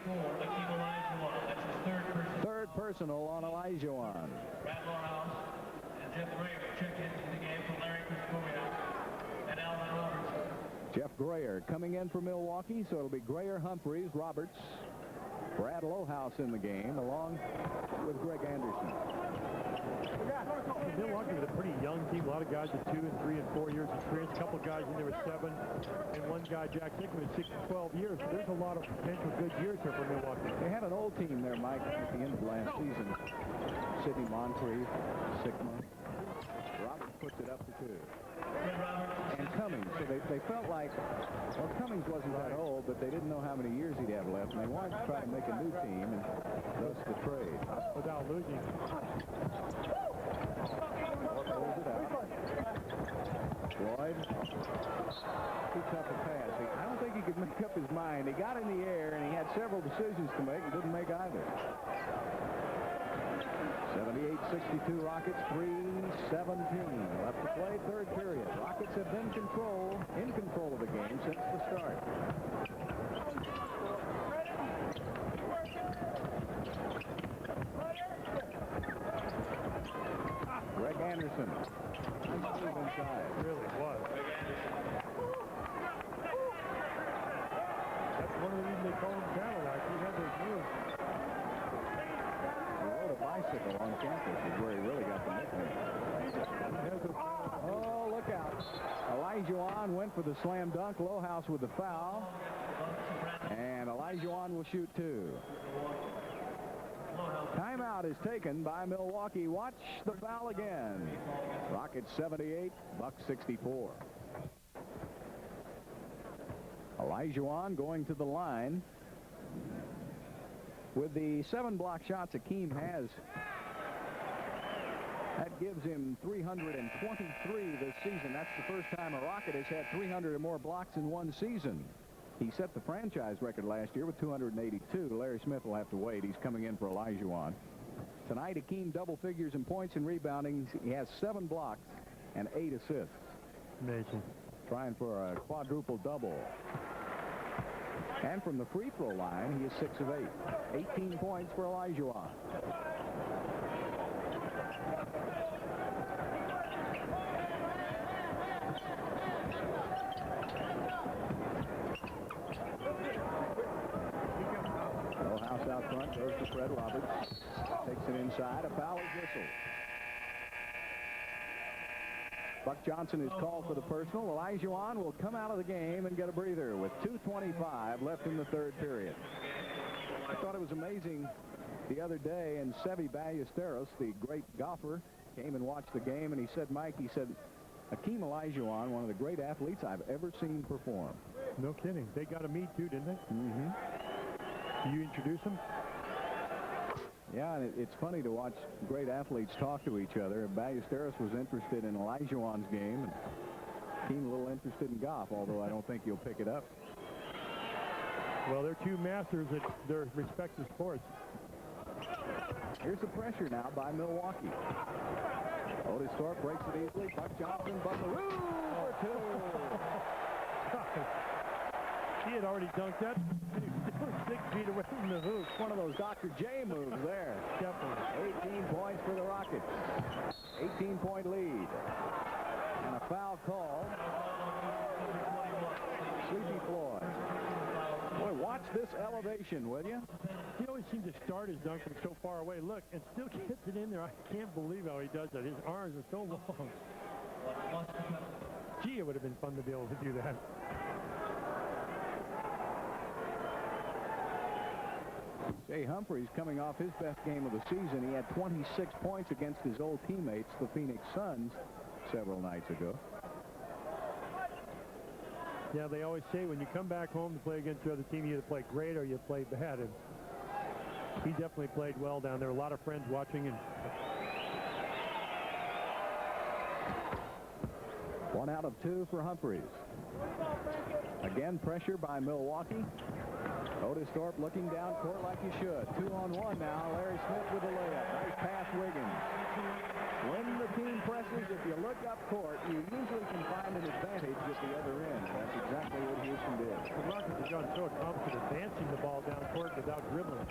That's his 3rd personal on Olajuwon. Brad Lorehouse and Jeff Grayer check into the game for Larry Criscoia and Alvin Robertson. Jeff Grayer coming in for Milwaukee, so it'll be Grayer, Humphreys, Roberts, Brad Lorehouse in the game, along with Greg Anderson. Milwaukee was a pretty young team. A lot of guys with 2 and 3 and 4 years experience. A couple guys in there with 7, and one guy, Jack Hickman, 6 to 12 years. So there's a lot of potential good years here for Milwaukee. They had an old team there, Mike, at the end of last season. Sidney Moncrief, Sigma. Roberts puts it up to 2. And Cummings, so they felt like, well, Cummings wasn't that old, but they didn't know how many years he'd have left, and they wanted to try to make a new team, and thus the trade. Without losing. Pulls it out. Floyd, too tough a pass. I don't think he could make up his mind. He got in the air, and he had several decisions to make and didn't make either. 78-62 Rockets, 3:17 left to play, 3rd period. Rockets have been in control of the game since the start. Greg Anderson. Nice move inside. It really was. That's one of the reasons they call him Cadillac. He had those moves. He rode a bicycle on campus is where he really got the nickname. Oh, look out. Olajuwon went for the slam dunk. Lohaus with the foul. And Olajuwon will shoot 2. Timeout is taken by Milwaukee. Watch the foul again. Rockets 78, Bucks 64. Olajuwon going to the line. With the 7 block shots Akeem has, that gives him 323 this season. That's the first time a Rocket has had 300 or more blocks in one season. He set the franchise record last year with 282. Larry Smith will have to wait. He's coming in for Olajuwon. Tonight, Akeem double figures in points and rebounding. He has 7 blocks and 8 assists. Amazing. Trying for a quadruple double. And from the free throw line, he is 6 of 8. 18 points for Olajuwon. Lohaus out front, goes to Fred Roberts. Takes it inside. A foul is whistled. Buck Johnson is called for the personal. Olajuwon will come out of the game and get a breather with 2:25 left in the third period. I thought it was amazing the other day, and Seve Ballesteros, the great golfer, came and watched the game, and he said, Mike, he said, Akeem Olajuwon, one of the great athletes I've ever seen perform. No kidding. They got to meet, too, didn't they? Mm-hmm. Do you introduce them? Yeah, and it's funny to watch great athletes talk to each other. Ballesteros was interested in Olajuwon's game, and Akeem a little interested in golf, although I don't think he'll pick it up. Well, they're two masters at their respective sports. Here's the pressure now by Milwaukee. Otis Thorpe breaks it easily. Buck Johnson, Buckaroo for 2. He had already dunked that. He was 6 feet away from the hoop. One of those Dr. J moves there. Definitely. 18 points for the Rockets. 18-point lead. And a foul call. Sleepy Floyd. Boy, watch this elevation, will you? He always seems to start his dunk from so far away. Look, and still gets it in there. I can't believe how he does that. His arms are so long. Gee, it would have been fun to be able to do that. Jay Humphries coming off his best game of the season. He had 26 points against his old teammates, the Phoenix Suns, several nights ago. Yeah, they always say when you come back home to play against the other team, you either play great or you play bad. And he definitely played well down there. A lot of friends watching. And 1 out of 2 for Humphries. Again, pressure by Milwaukee. Otis Thorpe looking down court like he should. 2-on-1 now. Larry Smith with the layup. Nice pass, Wiggins. When the team presses, if you look up court, you usually can find an advantage at the other end. That's exactly what Houston did. the Rockets have gotten so accomplished at advancing the ball down court without dribbling.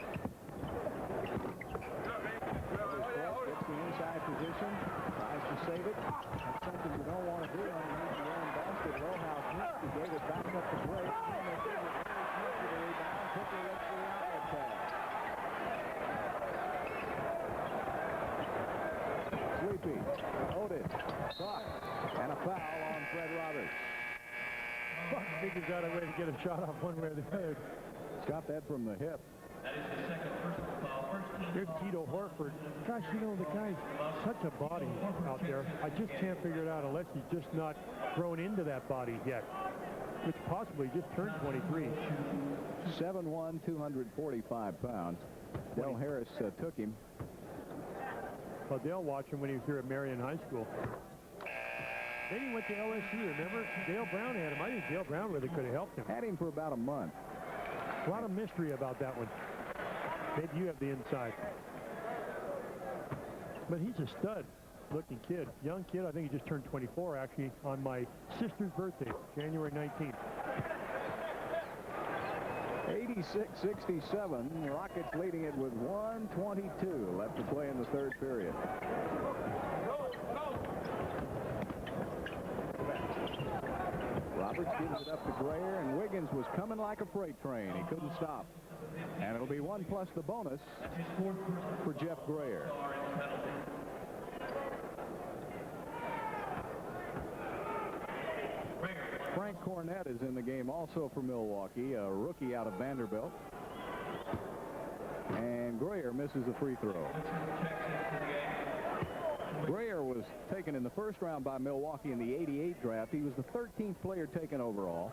Gets the inside position. Tries to save it. That's something you don't want to do underneath your own basket. Lohaus missed. He gave it back up to Gray. Sleepy, Otis, Buck, and a foul on Fred Roberts. Buck figures out a way to get a shot off one way or the other. Got that from the hip. That is the second personal foul. First team Here's Tito Horford. Gosh, you know, the guy's such a body out there. I just can't figure it out unless he's just not grown into that body yet, which possibly just turned 23. 7'1", 245 pounds. Del Harris took him. Well, Dale watched him when he was here at Marion High School. Then he went to LSU, remember? Dale Brown had him. I think Dale Brown really could have helped him. Had him for about a month. A lot of mystery about that one. Maybe you have the inside. But he's a stud-looking kid. Young kid. I think he just turned 24, actually, on my sister's birthday, January 19th. 86-67. Rockets leading it with 1:22 left to play in the third period. Roberts gives it up to Grayer, and Wiggins was coming like a freight train. He couldn't stop. And it'll be 1 plus the bonus for Jeff Grayer. Frank Cornett is in the game also for Milwaukee, a rookie out of Vanderbilt. And Grayer misses the free throw. Grayer was taken in the first round by Milwaukee in the '88 draft. He was the 13th player taken overall.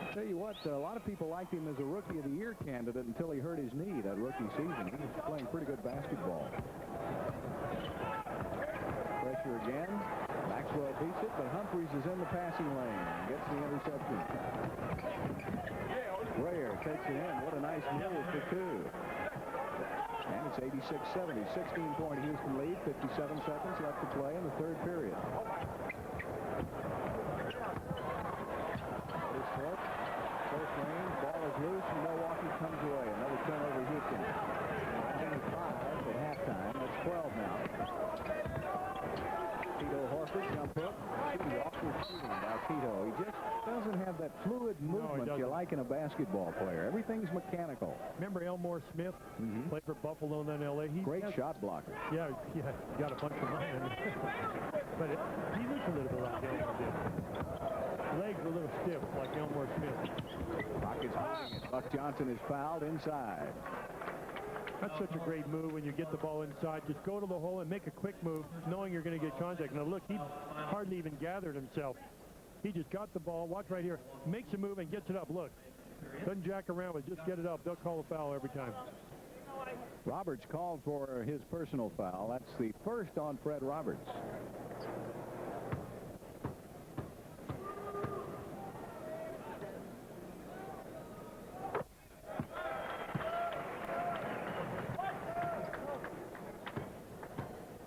I'll tell you what, a lot of people liked him as a Rookie of the Year candidate until he hurt his knee that rookie season. He was playing pretty good basketball. Pressure again. Maxwell beats it, but Humphries is in the passing lane and gets the interception. Grayer takes it in. What a nice move for two. And it's 86-70. 16-point Houston lead. 57 seconds left to play in the third period. Close range. Ball is loose, and Milwaukee comes away. Another turnover, Houston. Only 5 at halftime. That's 12 now. Tito Horford, jump hook. Awkward shooting by Tito. He just doesn't have that fluid movement you like in a basketball player. Everything's mechanical. Remember Elmore Smith? Played for Buffalo and then L.A. Great shot blocker. Yeah, got a bunch of money. But he looks a little bit like Elmore did. Legs are a little stiff like Elmore Smith. Rockets moving it. Buck Johnson is fouled inside. That's such a great move when you get the ball inside. Just go to the hole and make a quick move, knowing you're going to get contact. Now, look, he hardly even gathered himself. He just got the ball. Watch right here. Makes a move and gets it up. Look. Doesn't jack around, but just get it up. They'll call a foul every time. Roberts called for his personal foul. That's the first on Fred Roberts.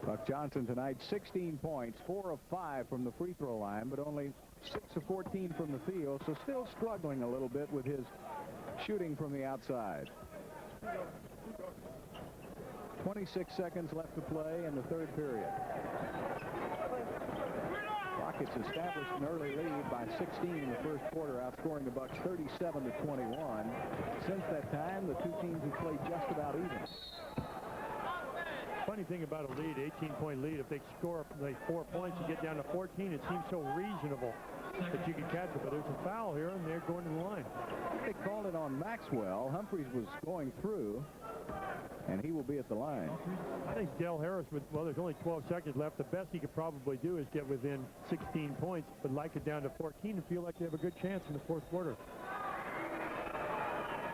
Buck Johnson tonight, 16 points, 4 of 5 from the free throw line, but only 6 of 14 from the field, so still struggling a little bit with his shooting from the outside. 26 seconds left to play in the third period. Rockets established an early lead by 16 in the first quarter, outscoring the Bucks 37-21. Since that time, the two teams have played just about even. Funny thing about a lead, 18-point lead, if they score like 4 points and get down to 14, it seems so reasonable that you can catch it. But there's a foul here, and they're going to the line. They called it on Maxwell. Humphries was going through, and he will be at the line. I think Del Harris, well, there's only 12 seconds left. The best he could probably do is get within 16 points, but like it down to 14 and feel like they have a good chance in the fourth quarter.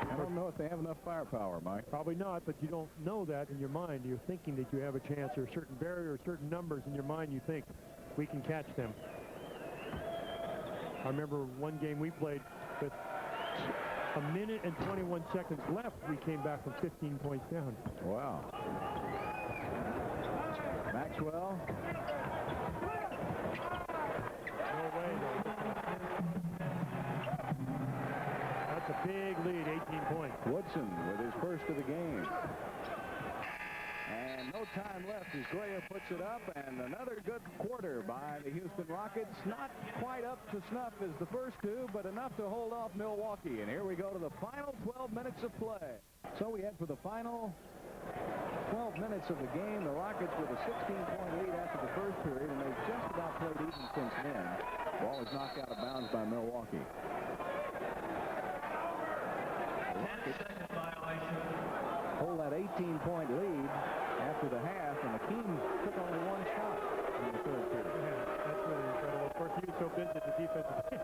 I don't know if they have enough firepower, Mike. Probably not, but you don't know that in your mind. You're thinking that you have a chance, or a certain barrier, or certain numbers in your mind. You think we can catch them. I remember one game we played with a minute and 21 seconds left. We came back from 15 points down. Wow. Maxwell. No way, though. That's a big lead, 18 points. Woodson with his first of the game. And no time left as Grayer puts it up, and another good quarter by the Houston Rockets. Not quite up to snuff as the first two, but enough to hold off Milwaukee. And here we go to the final 12 minutes of play. So we head for the final 12 minutes of the game. The Rockets with a 16-point lead after the first period, and they've just about played even since then. Ball is knocked out of bounds by Milwaukee. Hold that 18-point lead after the half, and Akeem took only one shot in the third period. Yeah, that's really incredible. Of course, he was so busy at the defensive end.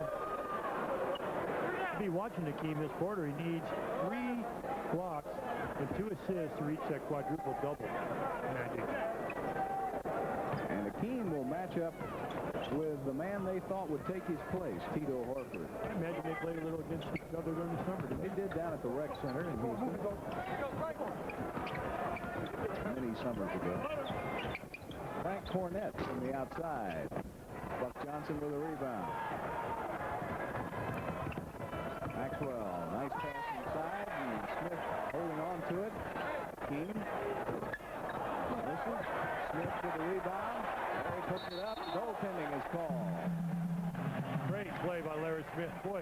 To be watching Akeem this quarter, he needs 3 blocks and 2 assists to reach that quadruple double magic. And Akeem will match up with the man they thought would take his place, Tito Horford. I imagine they played a little against each other during the summer. They did down at the rec center in Houston many summers ago. Frank Cornett from the outside. Buck Johnson with a rebound. Maxwell, nice pass inside, and Smith holding on to it. King. Misses. Smith with the rebound. Larry puts it up. Goaltending is called. Great play by Larry Smith. Boy,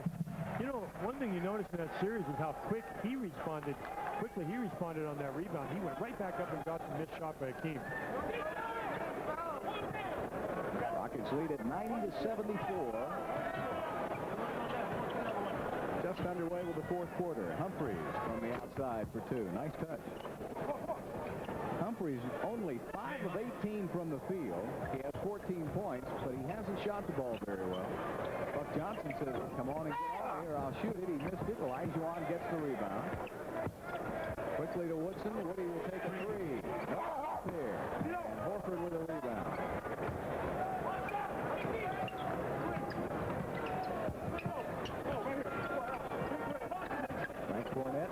you know, one thing you notice in that series is how quickly he responded on that rebound. He went right back up and got the missed shot by Akeem. Rockets lead at 90-74. Just underway with the fourth quarter. Humphreys from the outside for two. Nice touch. Humphreys only 5 of 18 from the field. He has 14 points, but he hasn't shot the ball very well. Buck Johnson says, come on and get out here. I'll shoot it. He missed it. Olajuwon gets the rebound. Quickly to Woodson. Woody will take a three. Up there. And Horford with a rebound. Frank Cornett.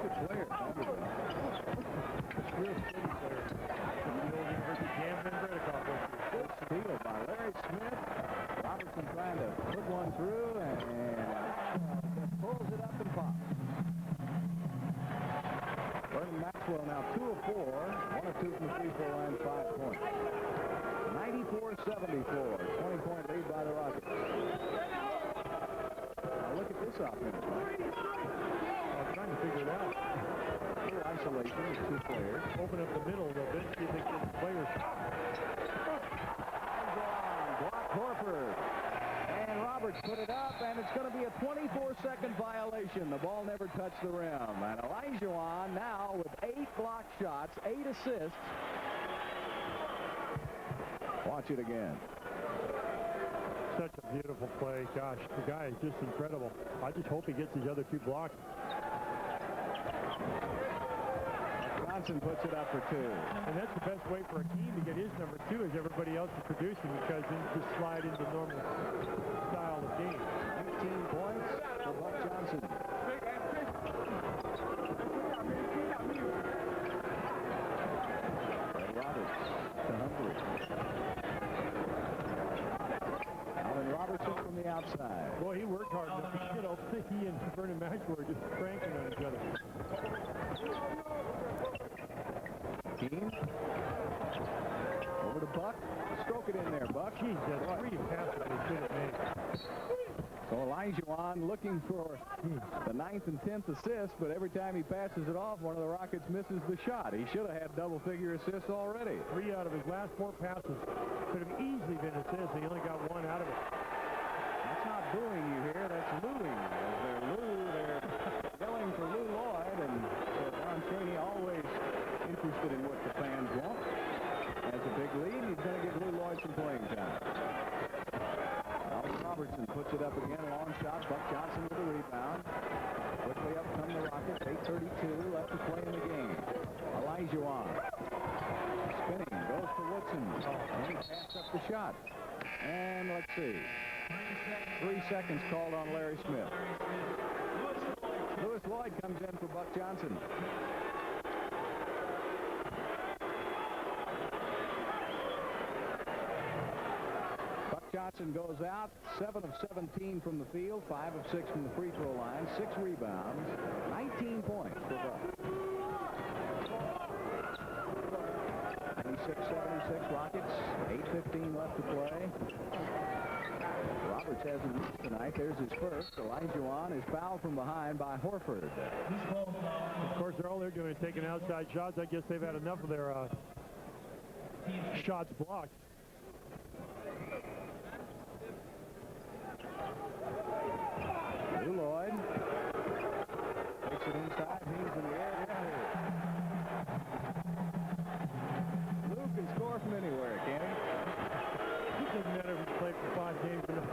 Good player. Real steady player. The old University Camden Bredikoff. Good steal by Larry Smith. Robertson trying to put one through and just pulls it up and pops. Vernon Maxwell now 2 of 4. 1 of 2 from the free throw line, 5 points. 94-74. 20-point lead by the Rockets. Now look at this offense. I'm trying to figure it out. Isolation with 2 players. Open up the middle a little bit, see if they can get the players. Block Horford. And Roberts put it up, and it's going to be a 24-second violation. The ball never touched the rim. And Olajuwon now with 8 block shots, 8 assists. Watch it again. Such a beautiful play. Gosh, the guy is just incredible. I just hope he gets his other 2 blocks. Johnson puts it up for 2. And that's the best way for a team to get his number 2 is everybody else is producing because then just slide into normal style of game. 18 points for Buck Johnson. Red Roberts to Humphrey. Alvin Robertson from the outside. Boy, he worked hard enough. You know, he and Vernon Maxwell are just cranking on each other. Keane. Over to Buck. Stroke it in there, Buck. Geez, that 3 passes they should have made. So Olajuwon looking for the 9th and 10th assist, but every time he passes it off, one of the Rockets misses the shot. He should have had double-figure assists already. 3 out of his last 4 passes could have easily been assists. He only got 1 out of it. That's not booing you here. That's looing. They're yelling for Lou Lloyd, and Don Chaney always interested in what the fans want. Has a big lead. He's going to give Lou Lloyd some playing time. Alvin Robertson puts it up again. Long shot. Buck Johnson with the rebound. Quickly up come the Rockets. 8:32 left to play in the game. Olajuwon. Spinning. Goes to Woodson. And he passed up the shot. And let's see. 3 seconds called on Larry Smith. Lewis Lloyd comes in for Buck Johnson. Johnson goes out, 7 of 17 from the field, 5 of 6 from the free throw line, 6 rebounds, 19 points for Buck. 96-76 Rockets, 8:15 left to play. Roberts hasn't missed tonight. There's his first. Olajuwon is fouled from behind by Horford. Of course, all they're doing is taking outside shots. I guess they've had enough of their shots blocked. Lou Lloyd takes it inside. He's in the air. Lou can score from anywhere, can he? It doesn't matter if he's played for 5 games or not.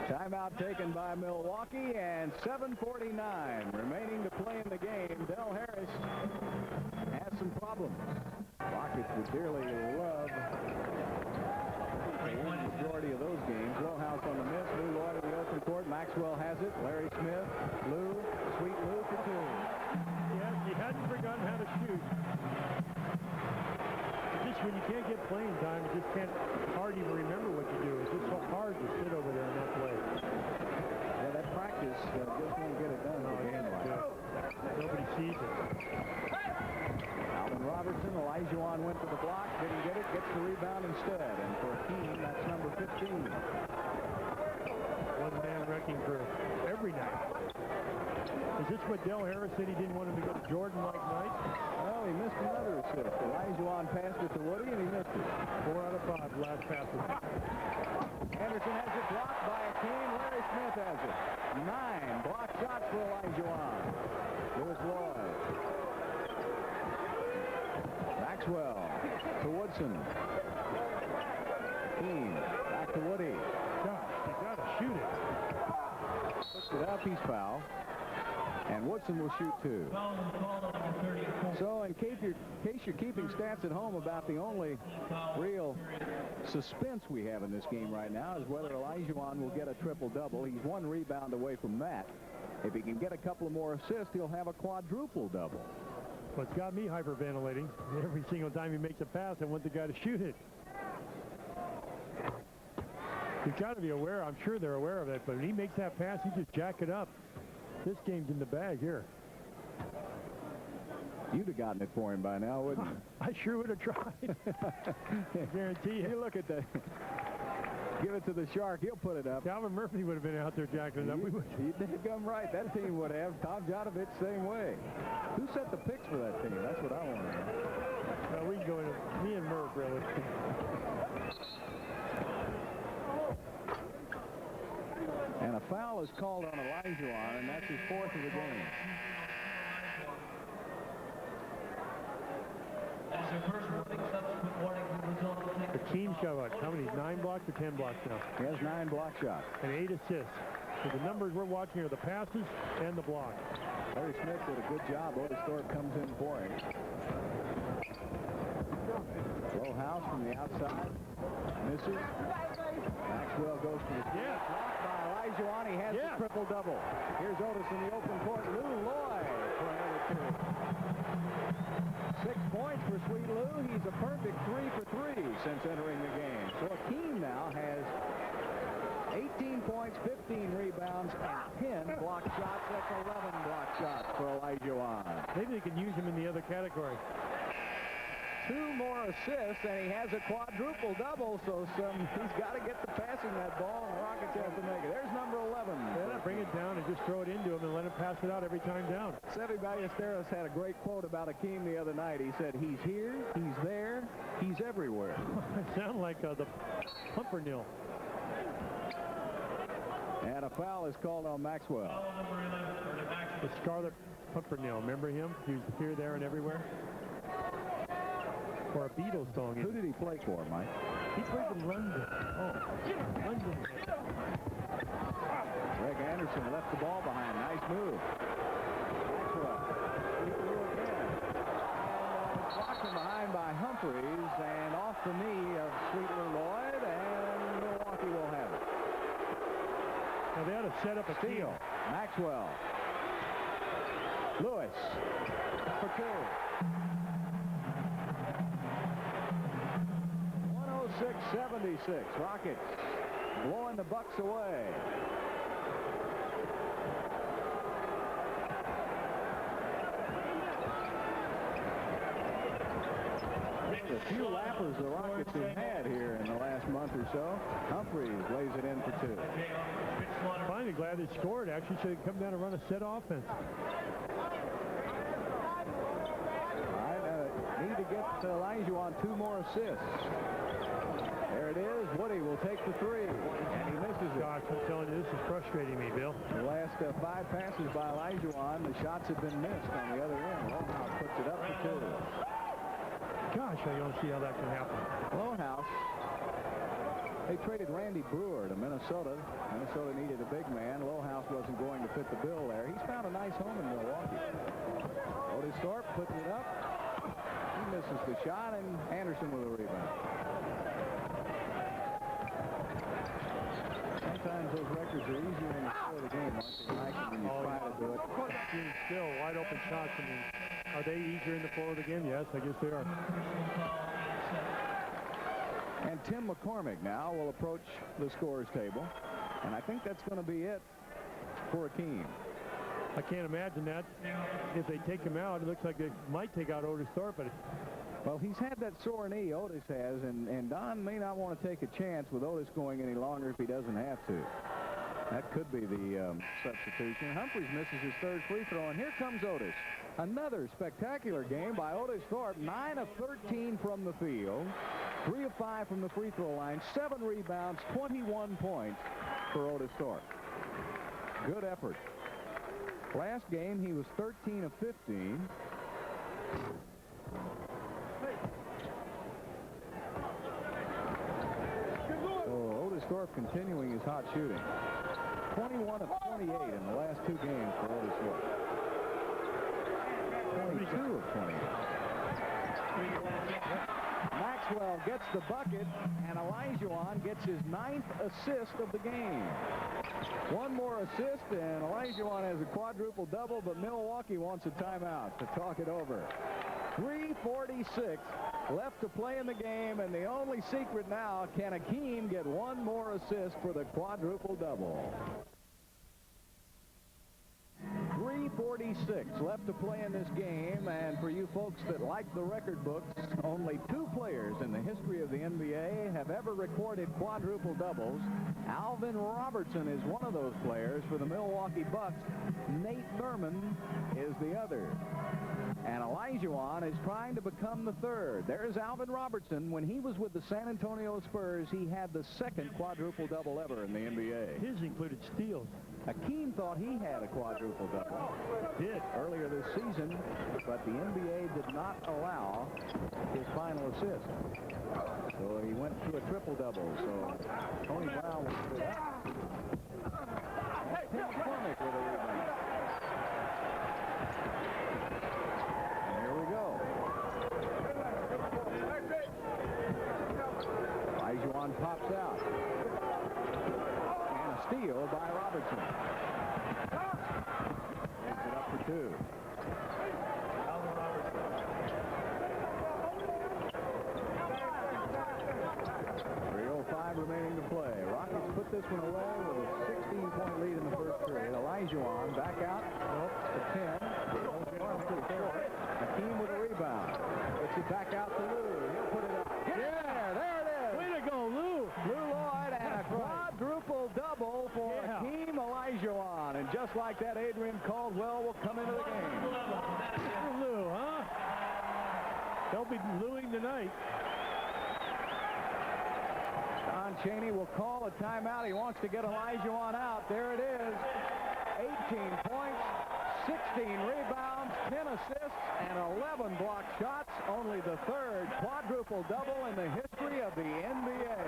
Timeout taken by Milwaukee, and 7:49 remaining to play in the game. Del Harris has some problems. Rockets would dearly love the majority of those games. Lowhouse on the miss. Lou Lloyd in the open court. Maxwell has it. Larry Smith. Lou. Sweet Lou for 2. Yes, he hadn't forgotten how to shoot. Just when you can't get playing time, you just can't hardly even remember what you do. It's just so hard to sit over there and not play. Yeah, that practice just won't get it done. Nobody sees it. Alvin Robertson, Olajuwon went to the block, didn't get it, gets the rebound instead. And for a team, that's number 15. One-man wrecking crew every night. Is this what Del Harris said he didn't want him to go to Jordan like night? Well, he missed another assist. assist. Olajuwon passed it to Woody, and he missed it. 4 out of 5 last passes. Anderson has it blocked by Akeem. Larry Smith has it. 9 block shots for Olajuwon. Lewis Lloyd. Maxwell to Woodson. Akeem back to Woody. Gosh, you got to shoot it. Puts it up. He's fouled. And Woodson will shoot 2. So in case you're keeping stats at home about the only real suspense we have in this game right now is whether Olajuwon will get a triple-double. He's 1 rebound away from that. If he can get a couple of more assists, he'll have a quadruple-double. What's got me hyperventilating, every single time he makes a pass, I want the guy to shoot it. You've got to be aware, I'm sure they're aware of it, but when he makes that pass, he just jack it up. This game's in the bag here. You'd have gotten it for him by now, wouldn't you? I sure would have tried. I guarantee you. You look at that. Give it to the Shark. He'll put it up. Calvin Murphy would have been out there jacking it up. You did come right. That team would have. Tom Jonovich, same way. Who set the picks for that team? That's what I want to know. Well, we can go in. Me and Murph, really. And a foul is called on Olajuwon, and that's his 4th of the game. That is your first warning. Subsequent warning will result in The team's got what? How many? 9 blocks or 10 blocks now? He has 9 block shots. And 8 assists. So the numbers we're watching are the passes and the blocks. Larry Smith did a good job. Otis Thorpe comes in for him. Low house from the outside. Misses. Maxwell goes to the blocked by Olajuwon. He has the triple-double. Here's Otis in the open court. Lou Lloyd for another 2. 6 points for Sweet Lou. He's a perfect 3 for 3 since entering the game. So Akeem now has 18 points, 15 rebounds, and 10 block shots. That's 11 block shots for Olajuwon. Maybe they can use him in the other category. 2 more assists, and he has a quadruple-double, so he's got to get to passing that ball, and the Rockets have to make it. There's number 11. Yeah, bring it down and just throw it into him and let him pass it out every time down. Seve Ballesteros had a great quote about Akeem the other night. He said, he's here, he's there, he's everywhere. It sounds like the Pumpernickel. And a foul is called on Maxwell. The Scarlet Pumpernickel. Remember him? He was here, there, and everywhere. Or a Beatles song. Who did he play for, Mike? He played in London. Oh, London. Greg Anderson left the ball behind. Nice move. Maxwell. Again. Blocked from behind by Humphreys, and off the knee of Sweet Lou Lloyd, and Milwaukee will have it. Now they ought to set up a steal. Maxwell. Lewis for 2. 106-76. Rockets blowing the Bucks away. A few lappers the Rockets have had here in the last month or so. Humphreys lays it in for 2. Finally glad they scored, actually, so they come down and run a set offense. All right, need to get Olajuwon 2 more assists. There it is. Woody will take the 3, and he misses it. Gosh, I'm telling you, this is frustrating me, Bill. The last 5 passes by Olajuwon, the shots have been missed on the other end. Lowehouse puts it up for 2. Gosh, I don't see how that can happen. Lowehouse, they traded Randy Brewer to Minnesota. Minnesota needed a big man. Lowehouse wasn't going to fit the bill there. He's found a nice home in Milwaukee. Otis Thorpe putting it up. He misses the shot, and Anderson with a rebound. Sometimes those records are easier in the flow of the game, aren't they, when you try to do it. Still, wide open shots. I mean, are they easier in the flow of the game? Yes, I guess they are. And Tim McCormick now will approach the scorer's table. And I think that's going to be it for Akeem. I can't imagine that. If they take him out, it looks like they might take out Otis Thorpe. But well, he's had that sore knee, Otis has, and Don may not want to take a chance with Otis going any longer if he doesn't have to. That could be the substitution. Humphreys misses his 3rd free throw, and here comes Otis. Another spectacular game by Otis Thorpe. 9 of 13 from the field, 3 of 5 from the free throw line, 7 rebounds, 21 points for Otis Thorpe. Good effort. Last game he was 13 of 15. So Otis Thorpe continuing his hot shooting. 21 of 28 in the last 2 games for Otis Thorpe. 22 of 28. Maxwell gets the bucket, and Olajuwon gets his 9th assist of the game. One more assist, and Olajuwon has a quadruple double, but Milwaukee wants a timeout to talk it over. 3:46 left to play in the game, and the only secret now, can Akeem get one more assist for the quadruple double? 3:46 left to play in this game, and for you folks that like the record books, only 2 players in the history of the NBA have ever recorded quadruple doubles. Alvin Robertson is one of those players for the Milwaukee Bucks. Nate Thurmond is the other. And Olajuwon is trying to become the third. There's Alvin Robertson. When he was with the San Antonio Spurs, he had the 2nd quadruple double ever in the NBA. His included steals. Akeem thought he had a quadruple double. Did. Earlier this season, but the NBA did not allow his final assist. So he went to a triple double. So Tony Brown was put up. Tim McCormick with a rebound. And here we go. Olajuwon pops out. And a steal by Robertson. Gives it up for 2. 3:05 remaining to play. Rockets put this one away with a 16-point lead in the first period. Olajuwon back out to 10. Akeem with a rebound. Gets it back out to Lou. He'll put it up. Yeah, there it is. Way to go, Lou. Lou Lloyd, and a quadruple double for Akeem Olajuwon. And just like that, Adrian Caldwell will come into the game. Lou, huh? They'll be Louing tonight. Don Chaney will call a timeout. He wants to get Olajuwon out. There it is. 18 points, 16 rebounds, 10 assists, and 11 block shots. Only the 3rd quadruple double in the history of the NBA.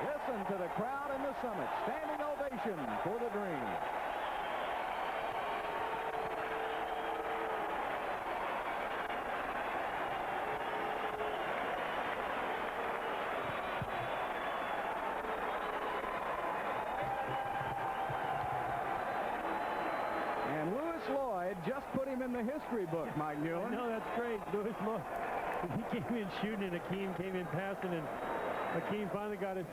Listen to the crowd in the Summit. Standing ovation for the Dream. Just put him in the history book, Mike Newland. No, that's great. Lewis Lloyd. He came in shooting, and Akeem came in passing, and Akeem finally got his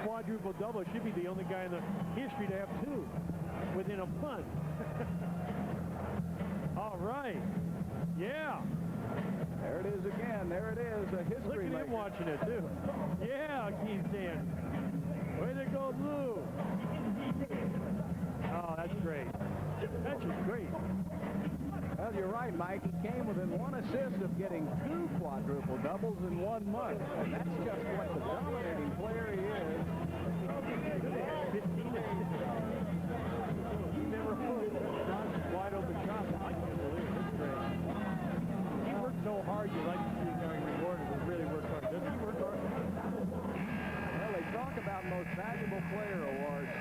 quadruple double. Should be the only guy in the history to have 2 within a month. All right. Yeah. There it is again. There it is. A history Look at him watching it, too. Yeah, Akeem saying, way to go, Lou. Oh, that's great. That's just great. Well, you're right, Mike. He came within 1 assist of getting 2 quadruple doubles in 1 month. And that's just what the dominating player he is. 15 assists. He never put wide open shots. I can't believe it. That's great. He worked so hard, you like to see him getting rewarded. He really worked hard. Doesn't he work hard? Well, they talk about most valuable player awards,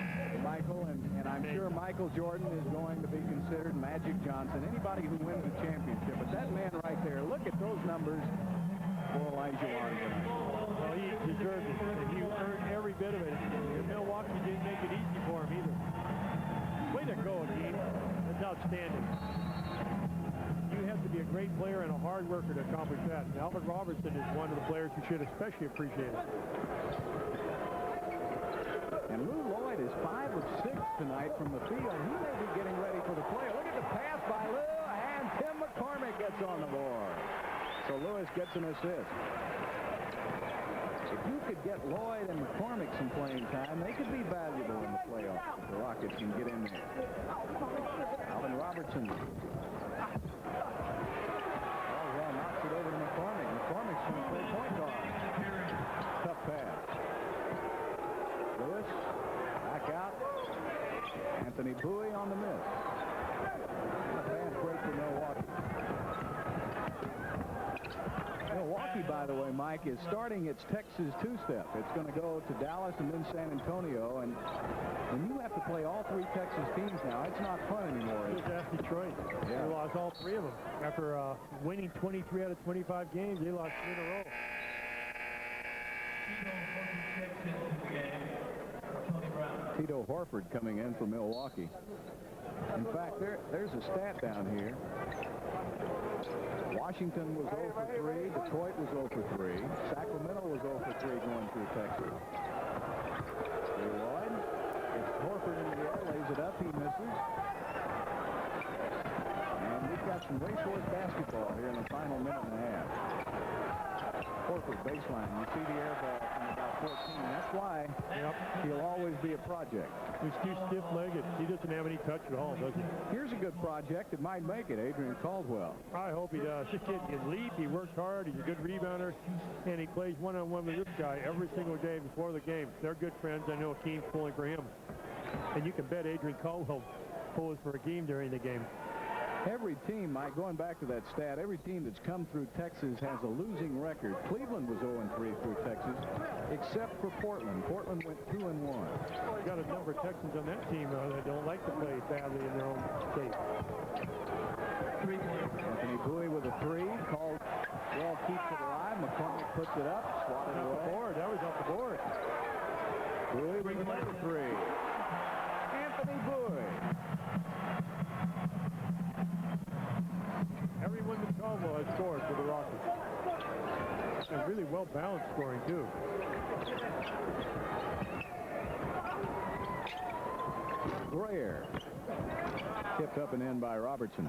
Michael, and I'm sure Michael Jordan is going to be considered, Magic Johnson, anybody who wins the championship. But that man right there, look at those numbers for Olajuwon. Well, he deserved it, and he earned every bit of it. And Milwaukee didn't make it easy for him either. Way to go, Akeem. That's outstanding. You have to be a great player and a hard worker to accomplish that. And Alvin Robertson is one of the players who should especially appreciate it. And Lou Lloyd is 5 of 6 tonight from the field. He may be getting ready for the play. Look at the pass by Lou, and Tim McCormick gets on the board. So Lewis gets an assist. If you could get Lloyd and McCormick some playing time, they could be valuable in the playoffs if the Rockets can get in there. Alvin Robertson Anthony Bowie on the miss. A fast break for Milwaukee. Milwaukee, by the way, Mike, is starting its Texas two-step. It's going to go to Dallas and then San Antonio. And when you have to play all three Texas teams now, it's not fun anymore. Just ask Detroit. Yeah. They lost all three of them. After winning 23 out of 25 games, they lost 3 in a row. Tito Horford coming in for Milwaukee. In fact, there's a stat down here. Washington was 0 for 3. Detroit was 0 for 3. Sacramento was 0 for 3 going through Texas. Lloyd. It's Horford in the air, lays it up. He misses. And we've got some racehorse basketball here in the final minute and a half. Horford baseline. You see the air ball from about 14. That's why he'll always be a project. He's too stiff-legged. He doesn't have any touch at all, does he? Here's a good project that might make it. Adrian Caldwell. I hope he does. This kid can leap. He works hard. He's a good rebounder. And he plays one-on-one with this guy every single day before the game. They're good friends. I know Akeem's pulling for him. And you can bet Adrian Caldwell pulls for Akeem during the game. Every team, Mike, going back to that stat, every team that's come through Texas has a losing record. Cleveland was 0-3 through Texas, except for Portland. Portland went 2-1. Got a number of Texans on that team that don't like to play badly in their own state. Anthony Bowie with a 3. Called, well, keeps it alive. McCormick puts it up, swatted Off away. the board. That was off the board. Bowie with another 3. Anthony Bowie. Everyone that Caldwell has scored for the Rockets. And really well-balanced scoring, too. Grayer. Tipped up and in by Robertson.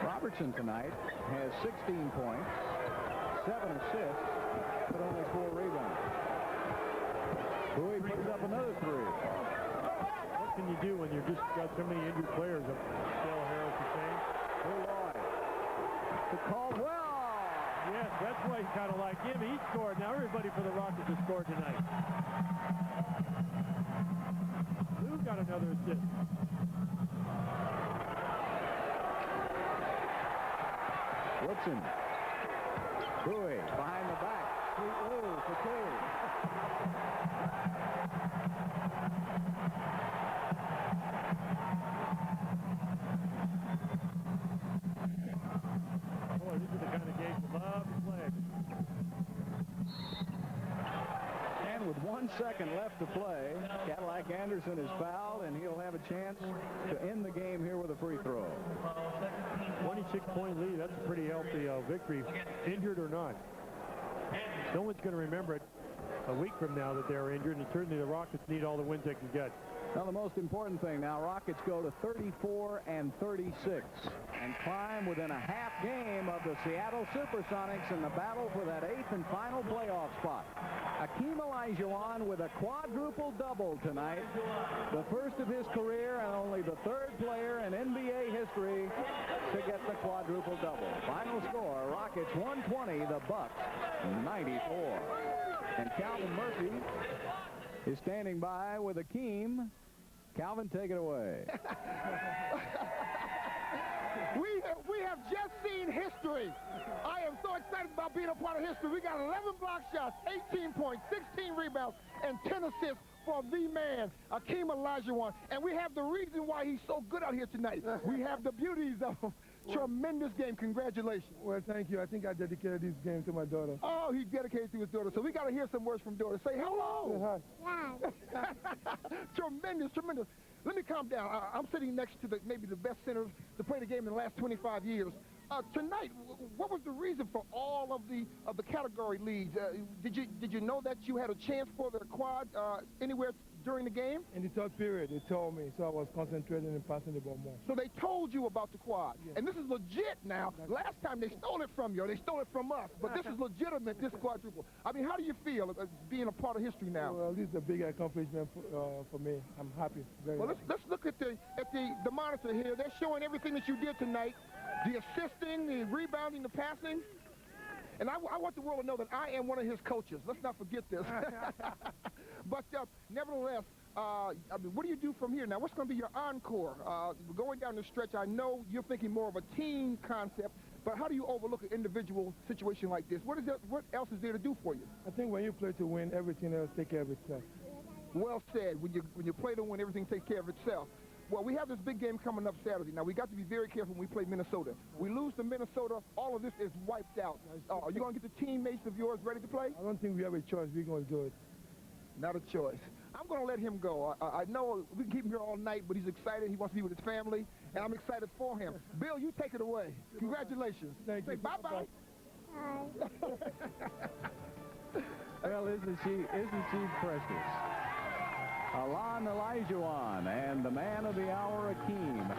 Robertson tonight has 16 points, 7 assists, but only 4 rebounds. Bowie puts up another 3. What can you do when you've just got so many injured players? Dale Harris is saying. Lloyd. To Caldwell. Yes, that's why you kind of like him. He scored. Now everybody for the Rockets has scored tonight. Lou got another assist. Woodson. Bowie behind the back. Sweet Lou for 2. Boy, this is the kind of game you love to play. And with 1 second left to play, Cadillac Anderson is fouled, and he'll have a chance to end the game here with a free throw. 26-point lead. That's a pretty healthy victory, injured or not. No one's going to remember it a week from now that they're injured, and certainly the Rockets need all the wins they can get. Now, the most important thing now, Rockets go to 34-36 and climb within a half game of the Seattle Supersonics in the battle for that 8th and final playoff spot. Akeem Olajuwon with a quadruple double tonight, the first of his career and only the 3rd player in NBA history to get the quadruple double. Final score, Rockets 120, the Bucks 94. And Calvin Murphy is standing by with Akeem. Calvin, take it away. We have just seen history. I am so excited about being a part of history. We got 11 block shots, 18 points, 16 rebounds, and 10 assists for the man, Akeem Olajuwon. And we have the reason why he's so good out here tonight. We have the beauties of him. Tremendous game. Congratulations. Well, thank you. I think I dedicated this game to my daughter. Oh, he dedicated to his daughter. So we got to hear some words from daughter. Say hello. Hi. Tremendous, tremendous. Let me calm down. I'm sitting next to maybe the best center to play the game in the last 25 years. Tonight, what was the reason for all of the category leads? Did you know that you had a chance for the quad anywhere during the game? In the 3rd period, they told me, so I was concentrating and passing the ball more. So they told you about the quad. Yes. And this is legit now. Last time they stole it from you, or they stole it from us, but this is legitimate, this quadruple. I mean, how do you feel being a part of history now? Well, this is a big accomplishment for me. I'm happy, very happy. Let's look at the monitor here. They're showing everything that you did tonight, the assisting, the rebounding, the passing. And I want the world to know that I am one of his coaches. Let's not forget this. But nevertheless, I mean, what do you do from here? Now, what's going to be your encore? Going down the stretch, I know you're thinking more of a team concept, but how do you overlook an individual situation like this? What else is there to do for you? I think when you play to win, everything else take care of itself. Well said. When you play to win, everything takes care of itself. Well, we have this big game coming up Saturday. Now, we got to be very careful when we play Minnesota. We lose to Minnesota, all of this is wiped out. Are you going to get the teammates of yours ready to play? I don't think we have a choice. We're going to do it. Not a choice. I'm going to let him go. I know we can keep him here all night, but he's excited. He wants to be with his family, and I'm excited for him. Bill, you take it away. Congratulations. Thank you. Say bye-bye. Well, isn't she precious? Olajuwon and the man of the hour, Akeem.